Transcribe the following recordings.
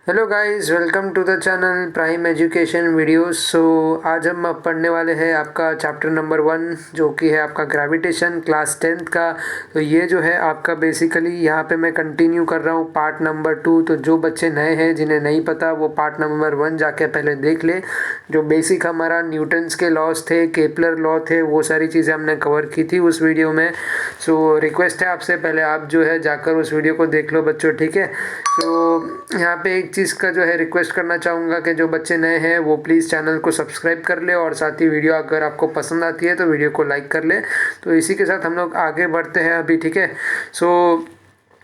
Hello guys, welcome to the channel prime education videos. आज हम पढ़ने वाले हैं आपका चैप्टर नंबर 1 जो कि है आपका ग्रेविटेशन क्लास 10th का। तो ये जो है आपका बेसिकली यहाँ पे मैं कंटिन्यू कर रहा हूँ पार्ट नंबर 2। तो जो बच्चे नए हैं जिन्हें नहीं पता वो पार्ट नंबर 1 जाके पहले देख ले। जो बेसिक हमारा न्यूटन्स के लॉज थे, केपलर लॉ थे, वो सारी चीज़ें हमने कवर की थी उस वीडियो में। सो रिक्वेस्ट है आपसे पहले आप जो है जाकर उस वीडियो को देख लो बच्चों, ठीक है। तो यहाँ पे एक चीज़ का जो है रिक्वेस्ट करना चाहूँगा कि जो बच्चे नए हैं वो प्लीज़ चैनल को सब्सक्राइब कर ले, और साथ ही वीडियो अगर आपको पसंद आती है तो वीडियो को लाइक कर ले। तो इसी के साथ हम लोग आगे बढ़ते हैं अभी, ठीक है। सो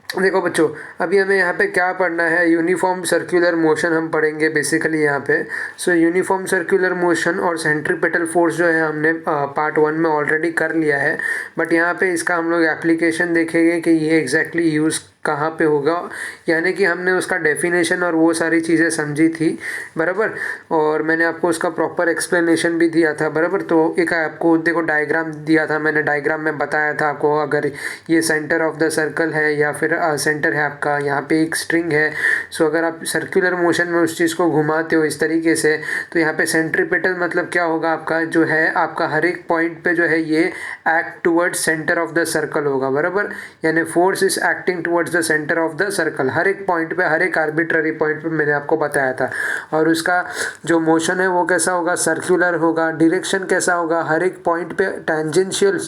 देखो बच्चों, अभी हमें यहाँ पे क्या पढ़ना है, यूनिफॉर्म सर्कुलर मोशन हम पढ़ेंगे बेसिकली यहाँ पे। सो यूनिफॉर्म सर्कुलर मोशन और सेंट्रीपेटल फोर्स जो है हमने पार्ट 1 में ऑलरेडी कर लिया है, बट यहाँ पे इसका हम लोग एप्लीकेशन देखेंगे कि ये एग्जैक्टली यूज़ कहाँ पे होगा। यानी कि हमने उसका डेफिनेशन और वो सारी चीज़ें समझी थी, बराबर। और मैंने आपको उसका प्रॉपर एक्सप्लेनेशन भी दिया था, बराबर। तो एक आपको देखो डायग्राम दिया था मैंने, डायग्राम में बताया था आपको अगर ये सेंटर ऑफ द सर्कल है या फिर सेंटर है आपका, यहाँ पे एक स्ट्रिंग है। सो अगर आप सर्कुलर मोशन में उस चीज़ को घुमाते हो इस तरीके से, तो यहाँ पे सेंट्रीपेटल मतलब क्या होगा आपका, जो है आपका हर एक पॉइंट पे जो है ये act towards centre of the circle होगा, बराबर। यानी force is acting towards the centre of the circle, हर एक पॉइंट पे, हर एक आर्बिट्ररी पॉइंट पे मैंने आपको बताया था। और उसका जो मोशन है वो कैसा होगा, सर्कुलर होगा। डायरेक्शन कैसा होगा, हर एक पॉइंट पे टेंजेंशियल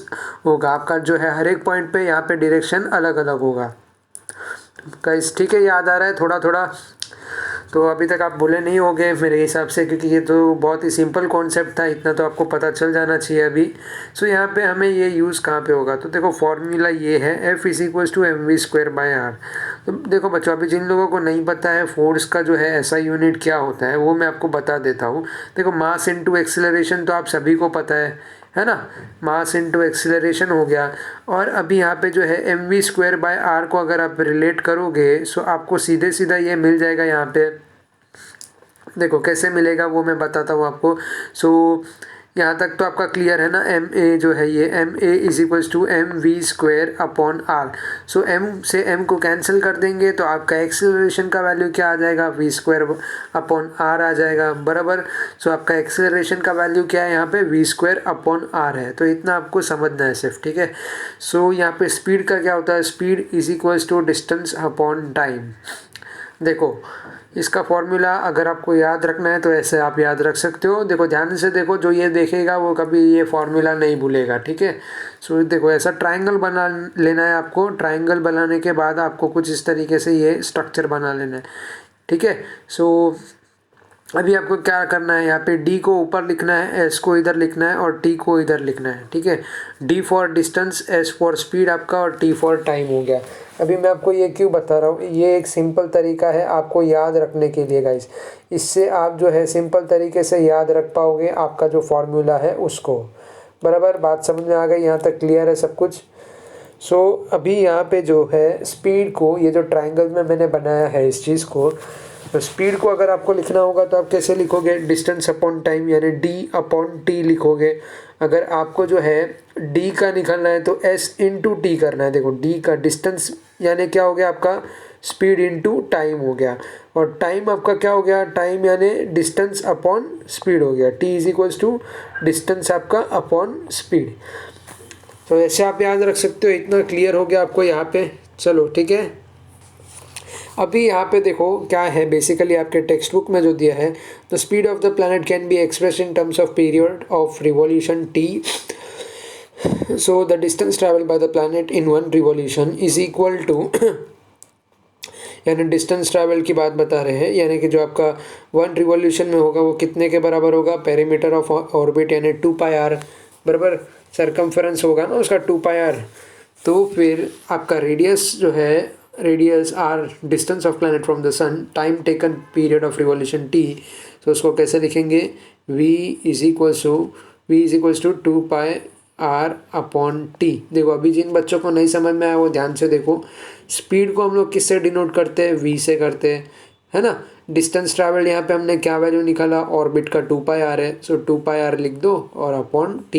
होगा आपका, जो है हर एक पॉइंट पे यहाँ पे डायरेक्शन अलग अलग होगा। गाइस ठीक है, याद आ रहा है थोड़ा थोड़ा? तो अभी तक आप भूले नहीं होंगे मेरे हिसाब से, क्योंकि ये तो बहुत ही सिंपल कॉन्सेप्ट था, इतना तो आपको पता चल जाना चाहिए अभी। सो यहाँ पे हमें ये यूज़ कहाँ पे होगा, तो देखो फॉर्मूला ये है F=mv²/r। तो देखो बच्चों, अभी जिन लोगों को नहीं पता है फोर्स का जो है ऐसा यूनिट क्या होता है वो मैं आपको बता देता हूँ। देखो मास इनटू एक्सेलरेशन तो आप सभी को पता है ना। मास इनटू एक्सेलरेशन हो गया। और अभी यहाँ पे जो है mv²/r को अगर आप रिलेट करोगे सो आपको सीधे सीधा ये मिल जाएगा यहाँ पे। देखो कैसे मिलेगा वो मैं बताता हूँ आपको। सो यहाँ तक तो आपका क्लियर है ना। एम ए जो है ये ma=mv²/r। सो m से m को कैंसिल कर देंगे तो आपका एक्सेलरेशन का वैल्यू क्या आ जाएगा, v²/r आ जाएगा, बराबर। सो आपका एक्सेलरेशन का वैल्यू क्या है यहाँ पे, v²/r है। तो इतना आपको समझना है सिर्फ, ठीक है। सो यहाँ पे स्पीड का क्या होता है, स्पीड डिस्टेंस अपॉन टाइम। देखो इसका फॉर्मूला अगर आपको याद रखना है तो ऐसे आप याद रख सकते हो। देखो ध्यान से देखो, जो ये देखेगा वो कभी ये फॉर्मूला नहीं भूलेगा, ठीक है। सो देखो ऐसा ट्रायंगल बना लेना है आपको। ट्रायंगल बनाने के बाद आपको कुछ इस तरीके से ये स्ट्रक्चर बना लेना है, ठीक है। सो अभी आपको क्या करना है, यहाँ पे d को ऊपर लिखना है, s को इधर लिखना है और t को इधर लिखना है, ठीक है। d for distance, s for speed आपका, और t फॉर टाइम हो गया। अभी मैं आपको ये क्यों बता रहा हूँ, ये एक सिंपल तरीका है आपको याद रखने के लिए गाइस। इससे आप जो है सिंपल तरीके से याद रख पाओगे आपका जो फॉर्मूला है उसको, बराबर। बात समझ में आ गई, यहाँ तक क्लियर है सब कुछ। सो अभी यहाँ पे जो है स्पीड को, ये जो ट्रायंगल में मैंने बनाया है इस चीज़ को, तो स्पीड को अगर आपको लिखना होगा तो आप कैसे लिखोगे, डिस्टेंस अपॉन टाइम यानी d/t लिखोगे। अगर आपको जो है d का निकालना है तो s इंटू टी करना है। देखो d का डिस्टेंस यानी क्या हो गया आपका, स्पीड इंटू टाइम हो गया। और टाइम आपका क्या हो गया, टाइम यानी डिस्टेंस अपॉन स्पीड हो गया। t डिस्टेंस आपका अपॉन स्पीड। तो ऐसे आप याद रख सकते हो। इतना क्लियर हो गया आपको यहाँ पे, चलो ठीक है। अभी यहाँ पे देखो क्या है, बेसिकली आपके टेक्स्ट बुक में जो दिया है, the speed of the planet can be express in terms of period of revolution t। So the distance travel by the planet in one revolution is equal to यानी distance travel की बात बता रहे हैं, यानी कि जो आपका 1 रिवॉल्यूशन में होगा वो कितने के बराबर होगा, पेरीमीटर ऑफ ऑर्बिट यानी 2πr, बराबर। सरकमफेरेंस होगा ना उसका 2πr। तो फिर आपका रेडियस जो है, radius R distance of planet from the sun, time taken period of revolution t। तो उसको कैसे लिखेंगे, v=2πr/t। देखो अभी जिन बच्चों को नहीं समझ में आया वो ध्यान से देखो। स्पीड को हम लोग किससे डिनोट करते हैं, v से करते हैं, है ना। डिस्टेंस ट्रैवल यहाँ पे हमने क्या वैल्यू निकाला, ऑर्बिट का 2πr है, सो 2πr लिख दो और upon t।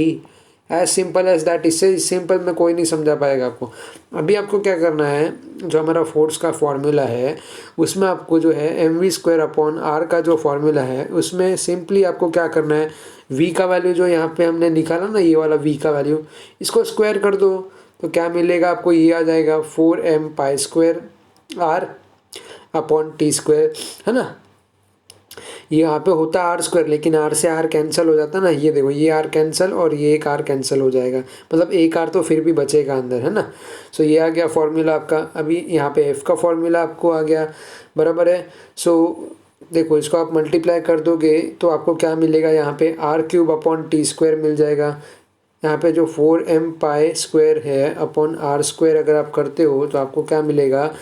As simple as that. इससे सिंपल में कोई नहीं समझा पाएगा आपको। अभी आपको क्या करना है, जो हमारा फोर्स का फॉर्मूला है उसमें आपको जो है mv² का जो फॉर्मूला है उसमें सिंपली आपको क्या करना है, v का वैल्यू जो यहाँ पे हमने निकाला ना, ये वाला v का वैल्यू, इसको स्क्वायर कर दो तो क्या मिलेगा आपको, ये आ जाएगा 4m²r/t², है ना। ये यहाँ पे होता है r², लेकिन r से r कैंसिल हो जाता है ना, ये देखो ये r कैंसिल और ये एक r कैंसिल हो जाएगा, मतलब एक r तो फिर भी बचेगा अंदर, है ना। सो ये आ गया फॉर्मूला आपका। अभी यहाँ पे f का फॉर्मूला आपको आ गया, बराबर है। सो देखो इसको आप मल्टीप्लाई कर दोगे तो आपको क्या मिलेगा, यहाँ पे r³ मिल जाएगा। यहाँ पे जो 4m² है अपॉन r² अगर आप करते हो तो आपको क्या मिलेगा,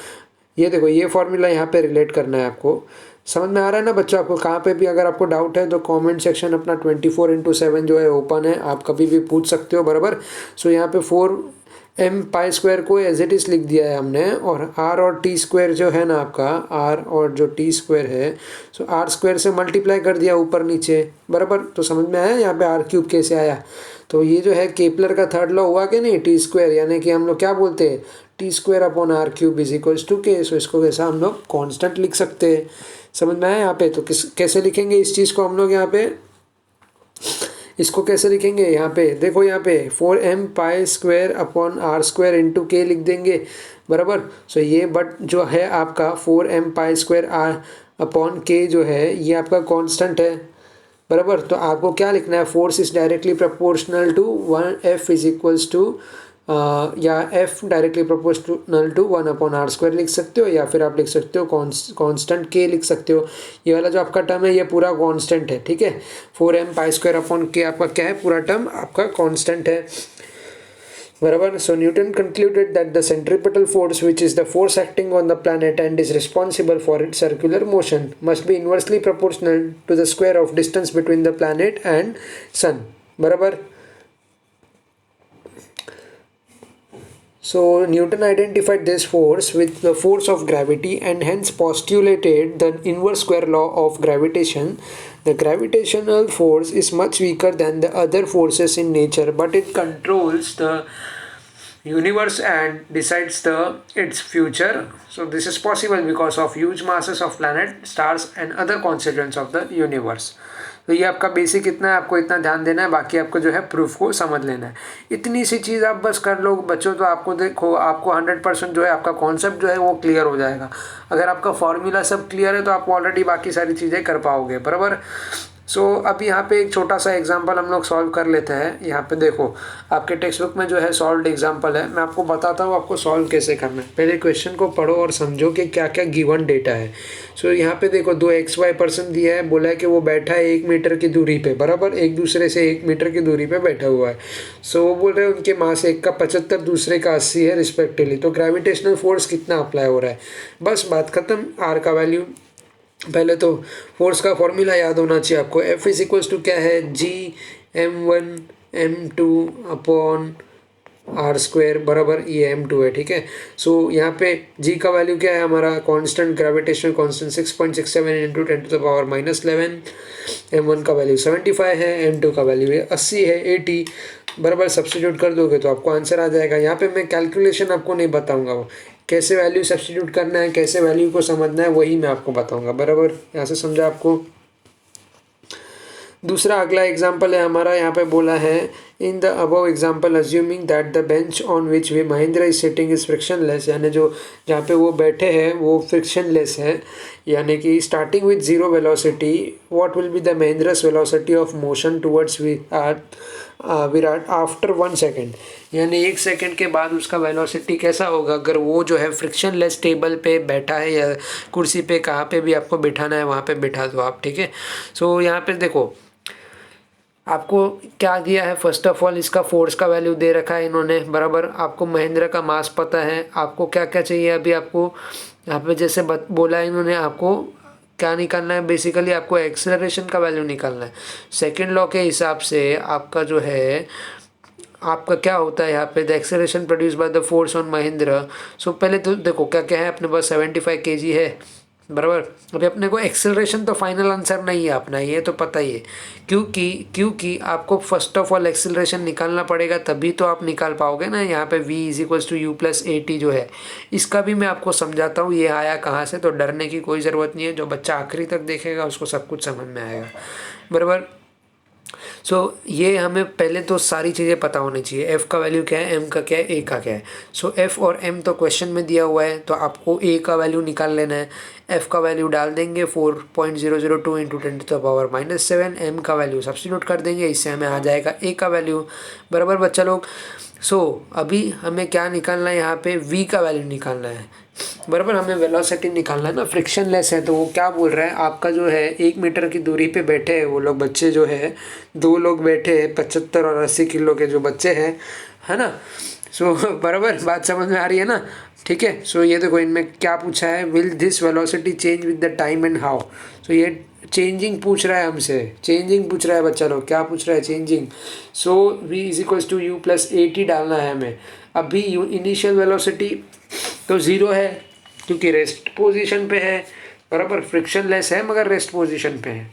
ये देखो ये फॉर्मूला यहाँ पे रिलेट करना है आपको। समझ में आ रहा है ना बच्चों आपको। कहाँ पे भी अगर आपको डाउट है तो कमेंट सेक्शन अपना 24/7 जो है ओपन है, आप कभी भी पूछ सकते हो, बराबर। सो यहाँ पे 4m² को एज इट इज़ लिख दिया है हमने, और r और t² जो है ना आपका, r और जो t² है, सो r² से मल्टीप्लाई कर दिया ऊपर नीचे, बराबर। तो समझ में आया यहाँ पे r³ कैसे आया। तो ये जो है केपलर का थर्ड लॉ हुआ कि नहीं, t², यानी कि हम लोग क्या बोलते हैं, t²/r³ सो इसको कैसा हम लोग कांस्टेंट लिख सकते हैं। समझ में आया यहाँ पे। तो कैसे लिखेंगे इस चीज़ को हम लोग, यहाँ पे इसको कैसे लिखेंगे, यहाँ पे देखो, यहाँ पे 4m² इंटू k लिख देंगे, बराबर। सो ये बट जो है आपका 4m² जो है ये आपका कांस्टेंट है, बराबर। तो आपको क्या लिखना है, force is directly proportional to 1f is equals to, या f directly proportional to 1/r² लिख सकते हो, या फिर आप लिख सकते हो कांस्टेंट k लिख सकते हो। ये वाला जो आपका टर्म है ये पूरा कांस्टेंट है, ठीक है। 4m²/k आपका क्या है, पूरा टर्म आपका कांस्टेंट है, बराबर। So Newton concluded that the centripetal force which is the force acting on the planet and is responsible for its circular motion must be inversely proportional to the square of distance between the planet and sun, बराबर। So Newton identified this force with the force of gravity and hence postulated the inverse square law of gravitation. The gravitational force is much weaker than the other forces in nature, but it controls the universe and decides its future. So this is possible because of huge masses of planet, stars and other constituents of the universe. तो ये आपका basic इतना है, आपको इतना ध्यान देना है, बाकी आपको जो है प्रूफ को समझ लेना है। इतनी सी चीज़ आप बस कर लो बच्चों, तो आपको देखो आपको 100% जो है आपका कॉन्सेप्ट जो है वो क्लियर हो जाएगा। अगर आपका फॉर्मूला सब क्लियर है तो आप ऑलरेडी बाकी सारी चीज़ें कर पाओगे, बराबर। सो अब यहाँ पे एक छोटा सा एग्जांपल हम लोग सॉल्व कर लेते हैं। यहाँ पे देखो आपके टेक्स्ट बुक में जो है सॉल्व्ड एग्जांपल है, मैं आपको बताता हूँ आपको सॉल्व कैसे करना है। पहले क्वेश्चन को पढ़ो और समझो कि क्या क्या गिवन डेटा है। सो यहाँ पे देखो 2 XY पर्सन दिया है, बोला है कि वो बैठा है 1 मीटर की दूरी पे, बराबर, एक दूसरे से 1 मीटर की दूरी पे बैठा हुआ है। सो वो बोल रहे हैं उनके मास एक का 75 दूसरे का 80 है रिस्पेक्टिवली, तो ग्रेविटेशनल फोर्स कितना अप्लाई हो रहा है, बस बात खत्म। आर का वैल्यू, पहले तो फोर्स का फॉर्मूला याद होना चाहिए आपको। F इज इक्वल्स टू क्या है, G m1m2/r², बराबर, ये m2 है, ठीक है। सो यहाँ पे G का वैल्यू क्या है हमारा, कांस्टेंट, ग्रेविटेशनल कांस्टेंट 6.67 × 10⁻⁻11। m1 का वैल्यू 75 है, m2 का वैल्यू 80 है, 80, बराबर। सब्स्टिट्यूट कर दोगे तो आपको आंसर आ जाएगा। यहाँ पे मैं कैलकुलेशन आपको नहीं बताऊंगा, वो कैसे वैल्यू सब्स्टिट्यूट करना है, कैसे वैल्यू को समझना है, वही मैं आपको बताऊंगा, बराबर। यहाँ से समझा आपको। दूसरा अगला एग्जाम्पल है हमारा, यहाँ पे बोला है in the above example assuming that the bench on which we Mahendra is sitting is frictionless, यानी जो जहाँ पे वो बैठे हैं वो फ्रिक्शनलेस है, यानी कि starting with 0 velocity what will be the Mahendra's velocity of motion towards Virat after 1 second, यानी 1 सेकेंड के बाद उसका वेलोसिटी कैसा होगा अगर वो जो है फ्रिक्शनलेस टेबल पे बैठा है या कुर्सी पे, कहाँ पे भी आपको बिठाना है वहाँ पे बिठा दो आप, ठीक है। सो यहाँ पे देखो आपको क्या दिया है, फर्स्ट ऑफ ऑल इसका फोर्स का वैल्यू दे रखा है इन्होंने, बराबर। आपको महेंद्र का मास पता है, आपको क्या क्या चाहिए अभी आपको यहाँ पे जैसे बोला है इन्होंने, आपको क्या निकालना है, बेसिकली आपको एक्सेलरेशन का वैल्यू निकालना है। सेकंड लॉ के हिसाब से आपका जो है आपका क्या होता है यहाँ पे, the acceleration produce by the force on Mahendra. So पहले तो देखो क्या क्या है अपने पास, 75 kg है, बराबर। अभी अपने को एक्सेलरेशन तो फाइनल आंसर नहीं है अपना, ये तो पता ही है, क्योंकि आपको फर्स्ट ऑफ ऑल एक्सेलरेशन निकालना पड़ेगा, तभी तो आप निकाल पाओगे ना। यहाँ पे v is equals to u plus a t जो है, इसका भी मैं आपको समझाता हूँ ये आया कहाँ से, तो डरने की कोई ज़रूरत नहीं है। जो बच्चा आखिरी तक देखेगा उसको सब कुछ समझ में आएगा, बराबर। सो ये हमें पहले तो सारी चीज़ें पता होनी चाहिए, एफ़ का वैल्यू क्या है, एम का क्या है, ए का क्या है। सो एफ़ और एम तो क्वेश्चन में दिया हुआ है, तो आपको ए का वैल्यू निकाल लेना है। एफ़ का वैल्यू डाल देंगे 4.002 इंटू 10⁻⁻7, एम का वैल्यू सब्स्टिट्यूट कर देंगे, इससे हमें आ जाएगा ए का वैल्यू, बराबर बच्चा लोग। सो अभी हमें क्या निकालना है, यहाँ पे v का वैल्यू निकालना है, बराबर। हमें वेलोसिटी निकालना है ना, फ्रिक्शन लेस है, तो वो क्या बोल रहा है, आपका जो है 1 मीटर की दूरी पे बैठे हैं वो लोग बच्चे जो है, 2 लोग बैठे हैं 75 और 80 किलो के जो बच्चे हैं, है ना। सो बराबर बात समझ में आ रही है ना, ठीक है। सो ये देखो इनमें क्या पूछा है, will this velocity change with the time and how. So ये चेंजिंग पूछ रहा है हमसे, चेंजिंग पूछ रहा है बच्चा लोग, क्या पूछ रहा है, changing. So v is equals to u plus a t डालना है हमें। अभी यू इनिशियल वेलोसिटी तो ज़ीरो है क्योंकि रेस्ट पोजीशन पे है, बराबर। फ्रिक्शन लेस है मगर रेस्ट पोजीशन पे है।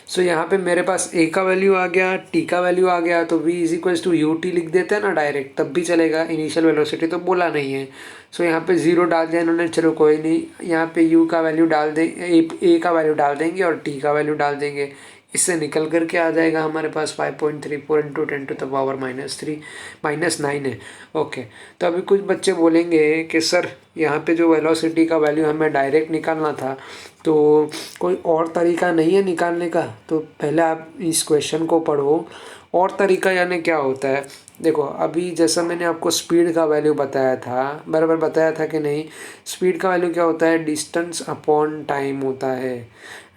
सो यहाँ पे मेरे पास ए का वैल्यू आ गया, टी का वैल्यू आ गया, तो v is equals to u t लिख देते हैं ना डायरेक्ट, तब भी चलेगा, इनिशियल वेलोसिटी तो बोला नहीं है। सो यहाँ पे ज़ीरो डाल दिया इन्होंने, चलो कोई नहीं, यहाँ पे u का वैल्यू डाल देंगे, ए का वैल्यू डाल देंगे और t का वैल्यू डाल देंगे, इससे निकल कर के आ जाएगा हमारे पास 5.34 इंटू 10⁻³ -9 है। ओके, तो अभी कुछ बच्चे बोलेंगे कि सर यहाँ पे जो वेलोसिटी का वैल्यू हमें डायरेक्ट निकालना था, तो कोई और तरीका नहीं है निकालने का। तो पहले आप इस क्वेश्चन को पढ़ो, और तरीका यानी क्या होता है। देखो अभी जैसा मैंने आपको स्पीड का वैल्यू बताया था, बराबर बताया था कि नहीं, स्पीड का वैल्यू क्या होता है, डिस्टेंस अपॉन टाइम होता है,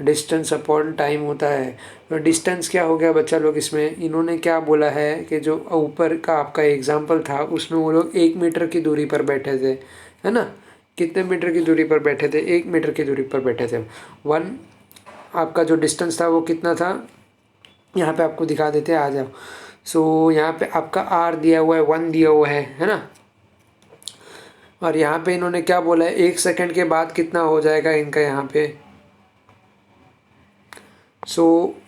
डिस्टेंस अपॉन टाइम होता है। तो डिस्टेंस क्या हो गया बच्चा लोग, इसमें इन्होंने क्या बोला है कि जो ऊपर का आपका एग्जाम्पल था उसमें वो लोग 1 मीटर की दूरी पर बैठे थे, है ना। कितने मीटर की दूरी पर बैठे थे, 1 मीटर की दूरी पर बैठे थे। वन आपका जो डिस्टेंस था वो कितना था, यहाँ पे आपको दिखा देते हैं, आ जाओ। सो यहाँ पे आपका r दिया हुआ है, 1 दिया हुआ है ना। और यहाँ पे इन्होंने क्या बोला है, 1 सेकंड के बाद कितना हो जाएगा इनका यहाँ पे। सो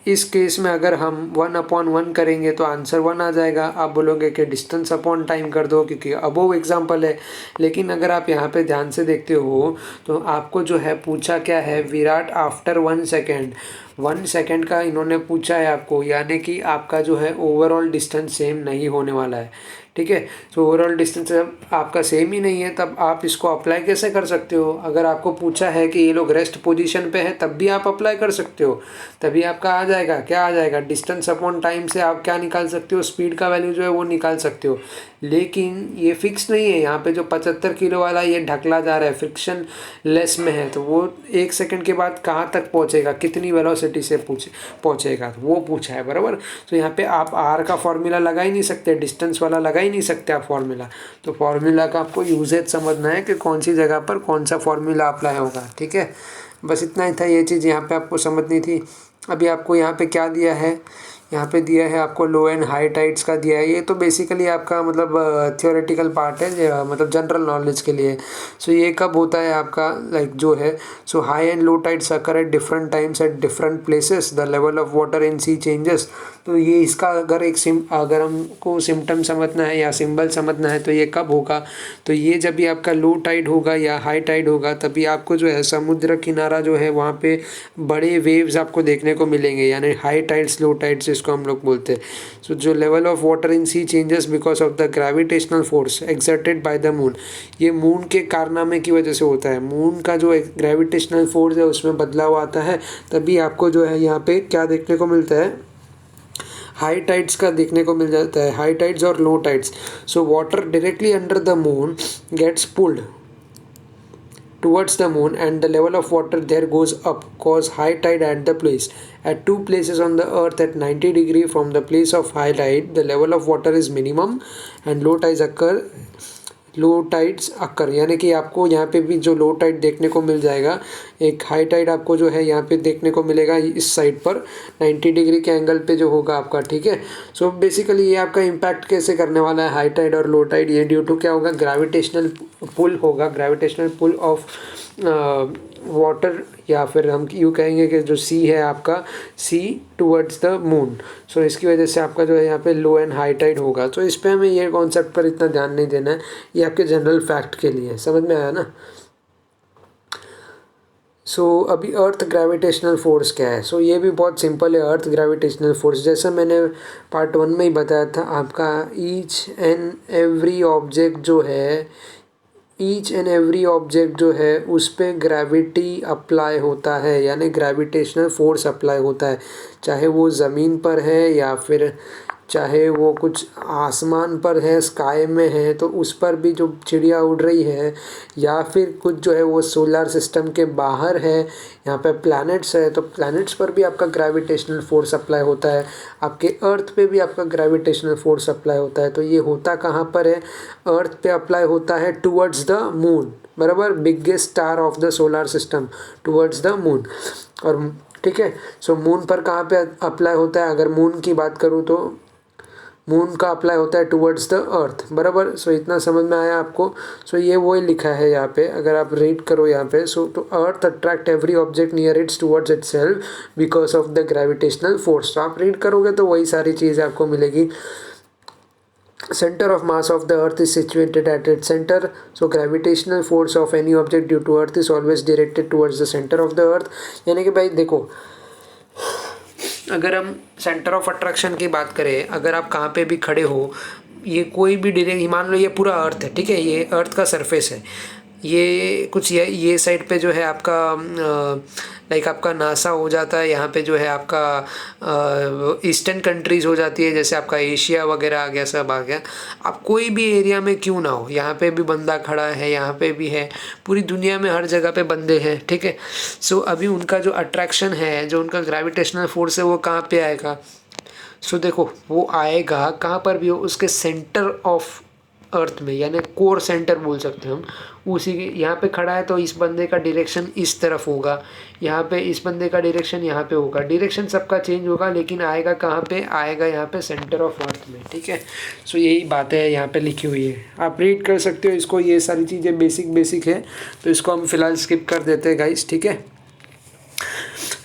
इस केस में अगर हम 1/1 करेंगे तो आंसर 1 आ जाएगा। आप बोलोगे कि डिस्टेंस अपॉन टाइम कर दो क्योंकि अबोव एग्जाम्पल है, लेकिन अगर आप यहाँ पे ध्यान से देखते हो तो आपको जो है पूछा क्या है, विराट आफ्टर 1 सेकेंड, 1 सेकेंड का इन्होंने पूछा है आपको, यानी कि आपका जो है ओवरऑल डिस्टेंस सेम नहीं होने वाला है, ठीक है। तो ओवरऑल डिस्टेंस जब आपका सेम ही नहीं है तब आप इसको अप्लाई कैसे कर सकते हो। अगर आपको पूछा है कि ये लोग रेस्ट पोजीशन पे है तब भी आप अप्लाई कर सकते हो, तभी आपका आ जाएगा, क्या आ जाएगा, डिस्टेंस अपॉन टाइम से आप क्या निकाल सकते हो, स्पीड का वैल्यू जो है वो निकाल सकते हो। लेकिन ये फिक्स नहीं है, यहाँ पे जो 75 किलो वाला ये ढकला जा रहा है, फ्रिक्शन लेस में है, तो वो 1 सेकंड के बाद कहाँ तक पहुँचेगा, कितनी वेलोसिटी से पहुँचेगा, तो वो पूछा है, बराबर। तो यहाँ पे आप आर का फॉर्मूला लगा ही नहीं सकते, डिस्टेंस वाला लगा ही नहीं सकते आप फॉर्मूला। तो फॉर्मूला का आपको यूजेज समझना है कि कौन सी जगह पर कौन सा फॉर्मूला अप्लाई होगा, ठीक है। बस इतना ही था, ये चीज़ यहाँ पे आपको समझनी थी। अभी आपको यहाँ पे क्या दिया है, यहाँ पे दिया है आपको लो एंड हाई टाइड्स का दिया है। ये तो बेसिकली आपका मतलब थियोरेटिकल पार्ट है, मतलब जनरल नॉलेज के लिए। सो ये कब होता है आपका, लाइक जो है, so high and low tides occur at different times at different places, the level of water in sea changes. तो ये इसका अगर अगर हमको सिम्टम समझना है या सिंबल समझना है तो ये कब होगा, तो ये जब भी आपका लो टाइड होगा या हाई टाइड होगा तभी आपको जो है समुद्र किनारा जो है वहाँ पे बड़े वेव्स आपको देखने को मिलेंगे, यानी हाई टाइड्स लो टाइड्स इसको हम लोग बोलते हैं। सो जो level of water in sea changes because of the gravitational force exerted by the moon, ये मून के कारनामे की वजह से होता है। मून का जो ग्रेविटेशनल फोर्स है उसमें बदलाव आता है, तभी आपको जो है यहाँ पे क्या देखने को मिलता है, हाई टाइड्स का देखने को मिल जाता है, हाई टाइड्स और low tides. So water directly under the moon gets pulled towards the moon and the level of water there goes up, cause high tide at the place. At two places on the earth at 90 degree from the place of high tide, the level of water is minimum and low tides occur, यानी कि आपको यहाँ पे भी जो low tide देखने को मिल जाएगा, एक हाई टाइड आपको जो है यहाँ पे देखने को मिलेगा इस साइड पर 90 डिग्री के एंगल पे जो होगा आपका, ठीक है। सो बेसिकली ये आपका इम्पैक्ट कैसे करने वाला है हाई टाइड और लो टाइड, ये ड्यू टू क्या होगा, ग्रेविटेशनल पुल होगा, ग्रेविटेशनल पुल ऑफ वाटर, या फिर हम यूँ कहेंगे कि जो सी है आपका, सी टुवर्ड्स द मून। सो इसकी वजह से आपका जो है यहाँ पे लो एंड हाई टाइड होगा। तो इस पे हमें ये कॉन्सेप्ट पर इतना ध्यान नहीं देना है, ये आपके जनरल फैक्ट के लिए। समझ में आया ना? अभी अर्थ ग्रेविटेशनल फोर्स क्या है? ये भी बहुत सिंपल है। अर्थ ग्रेविटेशनल फोर्स जैसा मैंने पार्ट 1 में ही बताया था आपका, ईच एंड एवरी ऑब्जेक्ट जो है उस पर ग्रेविटी अप्लाई होता है, यानी ग्रेविटेशनल फोर्स अप्लाई होता है। चाहे वो ज़मीन पर है या फिर चाहे वो कुछ आसमान पर है, स्काई में है, तो उस पर भी जो चिड़िया उड़ रही है, या फिर कुछ जो है वो सोलर सिस्टम के बाहर है, यहाँ पे प्लैनेट्स है, तो प्लैनेट्स पर भी आपका ग्रेविटेशनल फोर्स अप्लाई होता है। आपके अर्थ पे भी आपका ग्रेविटेशनल फोर्स अप्लाई होता है। तो ये होता कहाँ पर है? अर्थ पे अप्लाई होता है टुवर्ड्स द मून, बराबर, biggest star of the solar system, towards the moon. और ठीक है, मून पर कहाँ पे अप्लाई होता है? अगर मून की बात करूँ तो मून का अप्लाई होता है टुवर्ड्स द अर्थ, बराबर। इतना समझ में आया आपको? ये वही लिखा है यहाँ पे, अगर आप रीड करो यहाँ पे, तो earth attract every object near it's towards itself because of the gravitational force. तो आप रीड करोगे तो वही सारी चीज़ आपको मिलेगी। Center of mass of the earth is situated at its center, so gravitational force of any object due to earth is always directed towards the center of the earth। यानी कि भाई देखो, अगर हम सेंटर ऑफ अट्रैक्शन की बात करें, अगर आप कहाँ पे भी खड़े हो, ये कोई भी डायरेक्ट, मान लो ये पूरा अर्थ है, ठीक है, ये अर्थ का सरफेस है, ये कुछ ये साइड पे जो है आपका लाइक आपका नासा हो जाता है, यहाँ पे जो है आपका ईस्टर्न कंट्रीज़ हो जाती है, जैसे आपका एशिया वगैरह आ गया, सब आ गया। आप कोई भी एरिया में क्यों ना हो, यहाँ पे भी बंदा खड़ा है, यहाँ पे भी है, पूरी दुनिया में हर जगह पे बंदे हैं, ठीक है। अभी उनका जो अट्रैक्शन है, जो उनका ग्रेविटेशनल फोर्स है, वो कहाँ पे आएगा? देखो, वो आएगा कहाँ पर भी हो, उसके सेंटर ऑफ अर्थ में, यानी कोर सेंटर बोल सकते हैं हम, उसी के। यहाँ पे खड़ा है तो इस बंदे का डायरेक्शन इस तरफ होगा, यहाँ पे इस बंदे का डायरेक्शन यहाँ पे होगा, डायरेक्शन सबका चेंज होगा, लेकिन आएगा कहाँ पे? आएगा यहाँ पे सेंटर ऑफ अर्थ में, ठीक है। यही बात है यहाँ पे लिखी हुई है, आप रीड कर सकते हो इसको। ये सारी चीज़ें बेसिक है, तो इसको हम फिलहाल स्किप कर देते हैं गाइस, ठीक है।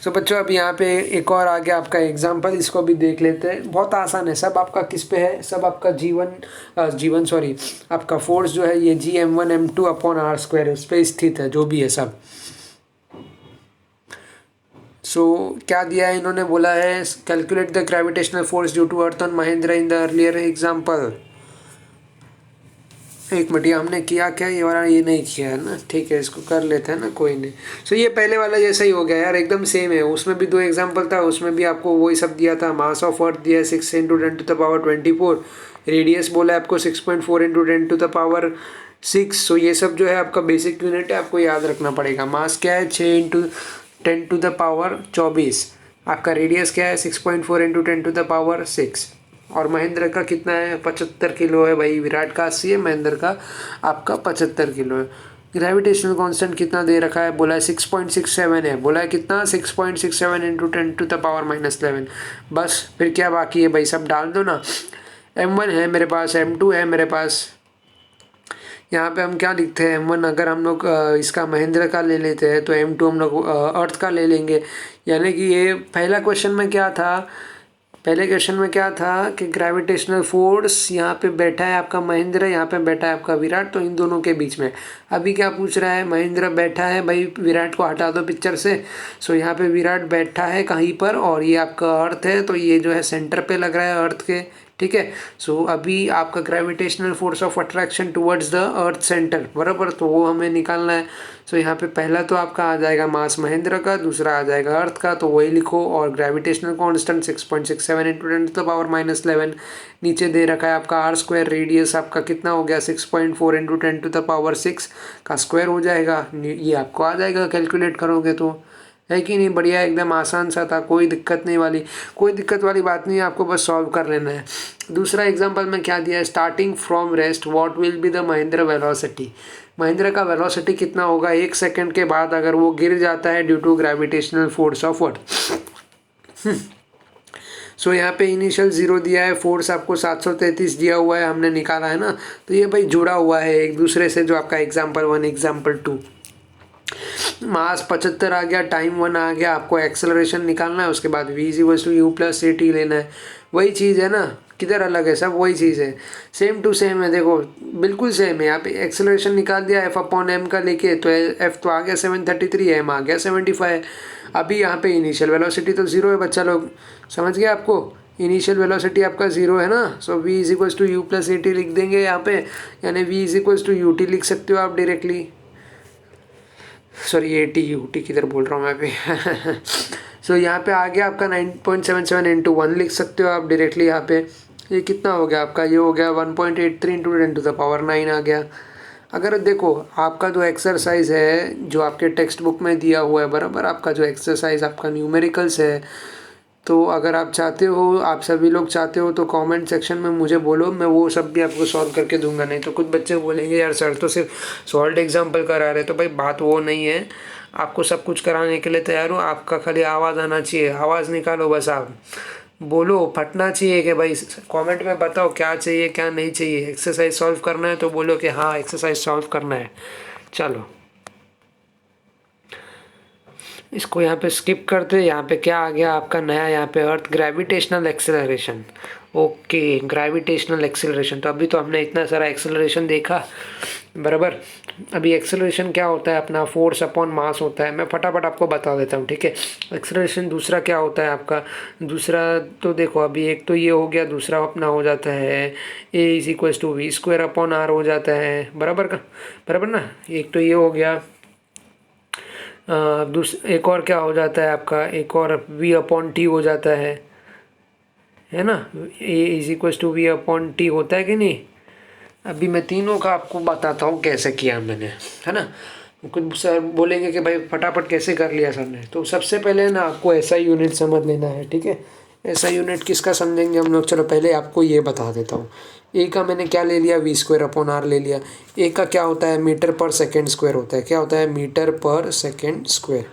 बच्चों, अब यहाँ पे एक और आ गया आपका एग्जाम्पल, इसको भी देख लेते हैं। बहुत आसान है, सब आपका किस पे है? सब आपका आपका फोर्स जो है ये Gm1m2/r² इस पे स्थित है, जो भी है सब। क्या दिया है इन्होंने? बोला है calculate the gravitational force due to earth on Mahendra in the earlier example. एक मिनट, ये हमने किया क्या? ये वाला ये नहीं किया है ना, ठीक है, इसको कर लेते हैं ना, कोई नहीं। ये पहले वाला जैसा ही हो गया यार, एकदम सेम है। उसमें भी 2 एग्जांपल था, उसमें भी आपको वही सब दिया था। मास ऑफ अर्थ दिया है 6 × 10⁻²4, रेडियस बोला है आपको 6.4 × 10⁻6। ये सब जो है आपका बेसिक यूनिट है, आपको याद रखना पड़ेगा। मास क्या है? 6 × 10⁻24। आपका रेडियस क्या है? 6.4 × 10⁻6। और महेंद्र का कितना है? 75 किलो है भाई। विराट का 80 है, महेंद्र का आपका 75 किलो है। ग्रेविटेशनल कांस्टेंट कितना दे रखा है? बोला है 6.67 है। बोला है कितना? 6.67 × 10⁻11। बस फिर क्या बाकी है भाई? सब डाल दो ना। m1 है मेरे पास, m2 है मेरे पास। यहाँ पे हम क्या लिखते हैं? m1 अगर हम लोग इसका महेंद्र का ले लेते हैं, तो m2 हम लोग अर्थ का ले लेंगे। यानी कि ये पहला क्वेश्चन में क्या था? पहले क्वेश्चन में क्या था कि ग्रेविटेशनल फोर्स यहाँ पे बैठा है आपका महेंद्र, यहाँ पे बैठा है आपका विराट, तो इन दोनों के बीच में। अभी क्या पूछ रहा है? महेंद्र बैठा है भाई, विराट को हटा दो पिक्चर से। यहाँ पे विराट बैठा है कहीं पर, और ये आपका अर्थ है, तो ये जो है सेंटर पे लग रहा है अर्थ के, ठीक है। अभी आपका gravitational force of attraction towards the earth centre, बराबर, तो वो हमें निकालना है। यहाँ पे पहला तो आपका आ जाएगा मास महेंद्र का, दूसरा आ जाएगा अर्थ का, तो वही लिखो। और ग्रेविटेशनल कांस्टेंट 6.67 × 10⁻11। नीचे दे रखा है आपका r²। रेडियस आपका कितना हो गया? 6.4 × 10⁻6 का स्क्वायर हो जाएगा। ये आपको आ जाएगा, कैलकुलेट करोगे तो, है कि नहीं? बढ़िया, एकदम आसान सा था, कोई दिक्कत वाली बात नहीं है, आपको बस सॉल्व कर लेना है। दूसरा एग्जांपल में क्या दिया है? Starting from rest what will be the Mahendra velocity. Mahendra का वेलोसिटी कितना होगा 1 सेकंड के बाद अगर वो गिर जाता है due to gravitational force of earth. यहाँ पे इनिशियल 0 दिया है, फोर्स आपको 733 दिया हुआ है, हमने निकाला है ना। तो ये भाई जुड़ा हुआ है एक दूसरे से, जो आपका एग्जाम्पल 1 एग्जाम्पल 2। मास 75 आ गया, टाइम 1 आ गया, आपको एक्सेलरेशन निकालना है, उसके बाद v equals to u plus a t लेना है। वही चीज़ है ना, किधर अलग है, सब वही चीज़ है, सेम टू सेम है। देखो बिल्कुल सेम है। यहाँ पे एक्सेलरेशन निकाल दिया एफ अपॉन एम का लेके, तो एफ तो आ गया 733, एम आ गया 75। अभी यहाँ पे इनिशियल वेलोसिटी तो ज़ीरो है बच्चा लोग, समझ गया आपको, इनिशियल वेलोसिटी आपका ज़ीरो है ना। So v is equals to u plus a t लिख देंगे यहाँ पे, यानी v is equals to u t लिख सकते हो आप directly. Sorry a t u t किधर बोल रहा हूँ मैं अभी सो यहाँ पे आ गया आपका 9.77 इंटू 1 लिख सकते हो आप डायरेक्टली यहाँ पे। ये कितना हो गया आपका, ये हो गया 1.83 इंटू 10⁻9 आ गया। अगर देखो आपका जो एक्सरसाइज है जो आपके टेक्स्ट बुक में दिया हुआ है बराबर, आपका जो एक्सरसाइज आपका न्यूमेरिकल्स है, तो अगर आप चाहते हो, आप सभी लोग चाहते हो, तो कमेंट सेक्शन में मुझे बोलो, मैं वो सब भी आपको सॉल्व करके दूंगा। नहीं तो कुछ बच्चे बोलेंगे यार सर तो सिर्फ सॉल्व एग्जाम्पल करा रहे, तो भाई बात वो नहीं है। आपको सब कुछ कराने के लिए तैयार हूँ, आपका खाली आवाज़ आना चाहिए, आवाज़ निकालो बस, आप बोलो, फटना चाहिए कि भाई कमेंट में बताओ क्या चाहिए क्या नहीं चाहिए। एक्सरसाइज सॉल्व करना है तो बोलो कि हाँ एक्सरसाइज सॉल्व करना है। चलो इसको यहाँ पे स्किप करते, यहाँ पे क्या आ गया आपका नया, यहाँ पे अर्थ gravitational acceleration. Okay gravitational acceleration, तो अभी तो हमने इतना सारा एक्सेलरेशन देखा बराबर। अभी एक्सेलरेशन क्या होता है अपना, फोर्स अपॉन मास होता है। मैं फटाफट आपको बता देता हूँ, ठीक है। एक्सेलरेशन दूसरा क्या होता है आपका, दूसरा तो देखो अभी एक तो ये हो गया, दूसरा अपना हो जाता है a is equals to v square upon r हो जाता है बराबर का, बराबर ना। एक तो ये हो गया, एक और क्या हो जाता है आपका, एक और v अपॉन टी हो जाता है ना। A is equals to v upon t होता है कि नहीं। अभी मैं तीनों का आपको बताता हूँ कैसे किया मैंने, है ना। कुछ सर बोलेंगे कि भाई फटाफट कैसे कर लिया सर ने, तो सबसे पहले ना आपको ऐसा यूनिट समझ लेना है, ठीक है। ऐसा यूनिट किसका समझेंगे हम लोग, चलो पहले आपको ये बता देता हूँ। ए का मैंने क्या ले लिया, वी स्क्वायर अपॉन आर ले लिया। ए का क्या होता है, मीटर पर सेकेंड स्क्वायर होता है, क्या होता है, मीटर पर सेकेंड स्क्वायर,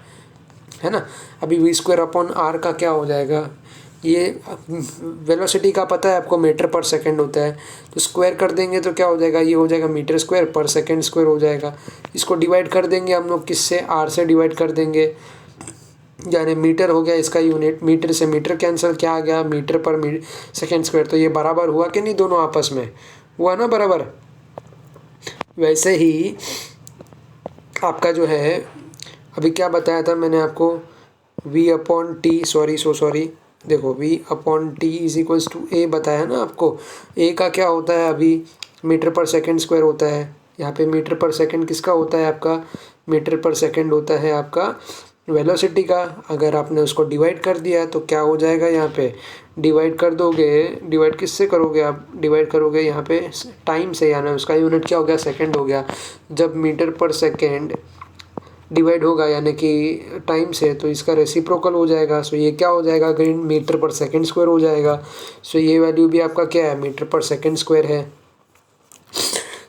है ना। अभी वी स्क्वायर अपॉन आर का क्या हो जाएगा, ये वेलोसिटी का पता है आपको, मीटर पर सेकंड होता है, तो स्क्वायर कर देंगे तो क्या हो जाएगा, ये हो जाएगा मीटर स्क्वायर पर सेकंड स्क्वायर हो जाएगा। इसको डिवाइड कर देंगे हम लोग किससे, आर से डिवाइड कर देंगे, यानी मीटर हो गया इसका यूनिट, मीटर से मीटर कैंसिल, क्या आ गया, मीटर पर सेकंड स्क्वायर। तो ये बराबर हुआ कि नहीं, दोनों आपस में हुआ ना बराबर। वैसे ही आपका जो है, अभी क्या बताया था मैंने आपको, v अपॉन टी, सॉरी देखो v upon t is equals to a बताया ना आपको। ए का क्या होता है, अभी मीटर पर सेकंड स्क्वायर होता है। यहाँ पे मीटर पर सेकंड किसका होता है आपका, मीटर पर सेकंड होता है आपका वेलोसिटी का। अगर आपने उसको डिवाइड कर दिया तो क्या हो जाएगा, यहाँ पे डिवाइड कर दोगे, डिवाइड किससे करोगे आप, डिवाइड करोगे यहाँ पे टाइम से, यानी उसका यूनिट क्या हो गया, सेकंड हो गया। जब मीटर पर सेकंड डिवाइड होगा यानी कि टाइम से, तो इसका रेसिप्रोकल हो जाएगा। सो ये क्या हो जाएगा, अगेन मीटर पर सेकंड स्क्वायर हो जाएगा। सो ये वैल्यू भी आपका क्या है, मीटर पर सेकंड स्क्वायर है।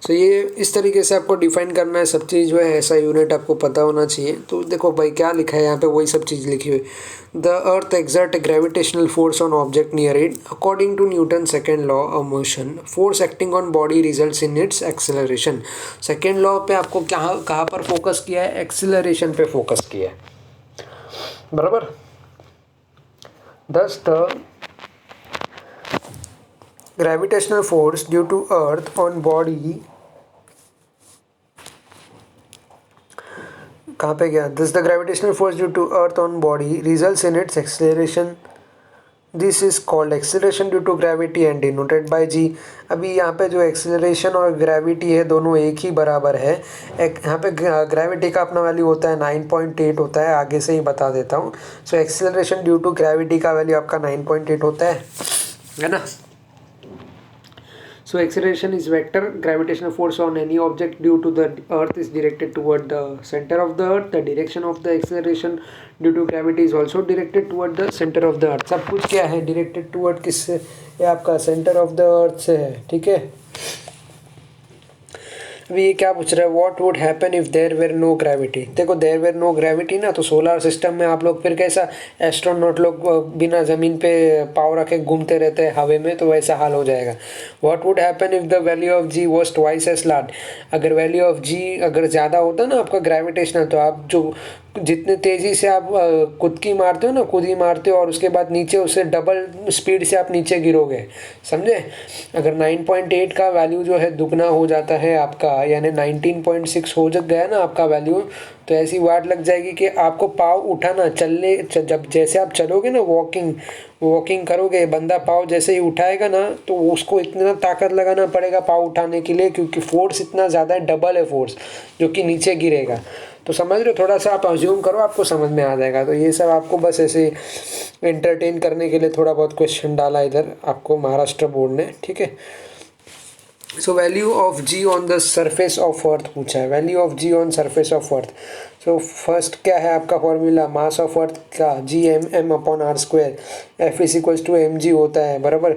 सो ये इस तरीके से आपको डिफाइन करना है सब चीज़ जो है, ऐसा यूनिट आपको पता होना चाहिए। तो देखो भाई क्या लिखा है यहाँ पे, वही सब चीज़ लिखी हुई। The earth exert gravitational force on object near it according to Newton second law of motion, force acting on body results in its acceleration. Second law पे आपको कहाँ पर फोकस किया है, एक्सेलरेशन पे फोकस किया है बराबर। Thus the gravitational force due to earth on body, कहाँ पे गया, thus the gravitational force due to earth on body results in its acceleration. This is called acceleration due to gravity and denoted by g. अभी यहाँ पे जो acceleration और gravity है दोनों एक ही बराबर है। यहाँ पे gravity का अपना वैल्यू होता है 9.8 होता है, आगे से ही बता देता हूँ। सो acceleration due to gravity का वैल्यू आपका 9.8 होता है ना। So acceleration is vector gravitational force on any object due to the earth is directed toward the center of the earth. The direction of the acceleration due to gravity is also directed toward the center of the earth. सब कुछ क्या है, directed toward किससे, ये आपका center of the earth से है, ठीक है। अभी ये क्या पूछ रहा है, what would happen if there were no gravity. देखो देयर वेर नो ग्रेविटी ना, तो सोलर सिस्टम में आप लोग फिर कैसा एस्ट्रोनॉट लोग बिना ज़मीन पे पाँव रखे घूमते रहते हैं हवा में, तो वैसा हाल हो जाएगा। What would happen if the value of g was twice as large. अगर वैल्यू ऑफ जी अगर ज़्यादा होता ना आपका ग्रेविटेशनल, तो आप जो जितने तेज़ी से आप कुदकी मारते हो ना, कूदी मारते हो और उसके बाद नीचे उससे डबल स्पीड से आप नीचे गिरोगे, समझे। अगर 9.8 का वैल्यू जो है दुगना हो जाता है आपका, यानी 19.6 हो जग गया ना आपका वैल्यू, तो ऐसी वाट लग जाएगी कि आपको पाँव उठाना चलने जब जैसे आप चलोगे ना, वॉकिंग करोगे, बंदा पाँव जैसे ही उठाएगा ना, तो उसको इतना ताकत लगाना पड़ेगा पाँव उठाने के लिए, क्योंकि फोर्स इतना ज़्यादा है, डबल है फोर्स, जो कि नीचे गिरेगा। तो समझ रहे हो, थोड़ा सा आप अज्यूम करो, आपको समझ में आ जाएगा। तो ये सब आपको बस ऐसे एंटरटेन करने के लिए थोड़ा बहुत क्वेश्चन डाला इधर आपको महाराष्ट्र बोर्ड ने, ठीक है। So value of g on the surface of earth पूछा है, value of g on surface of earth. So first क्या है आपका फॉर्मूला, मास ऑफ अर्थ का G M upon R square, F is equals to m g होता है, बराबर।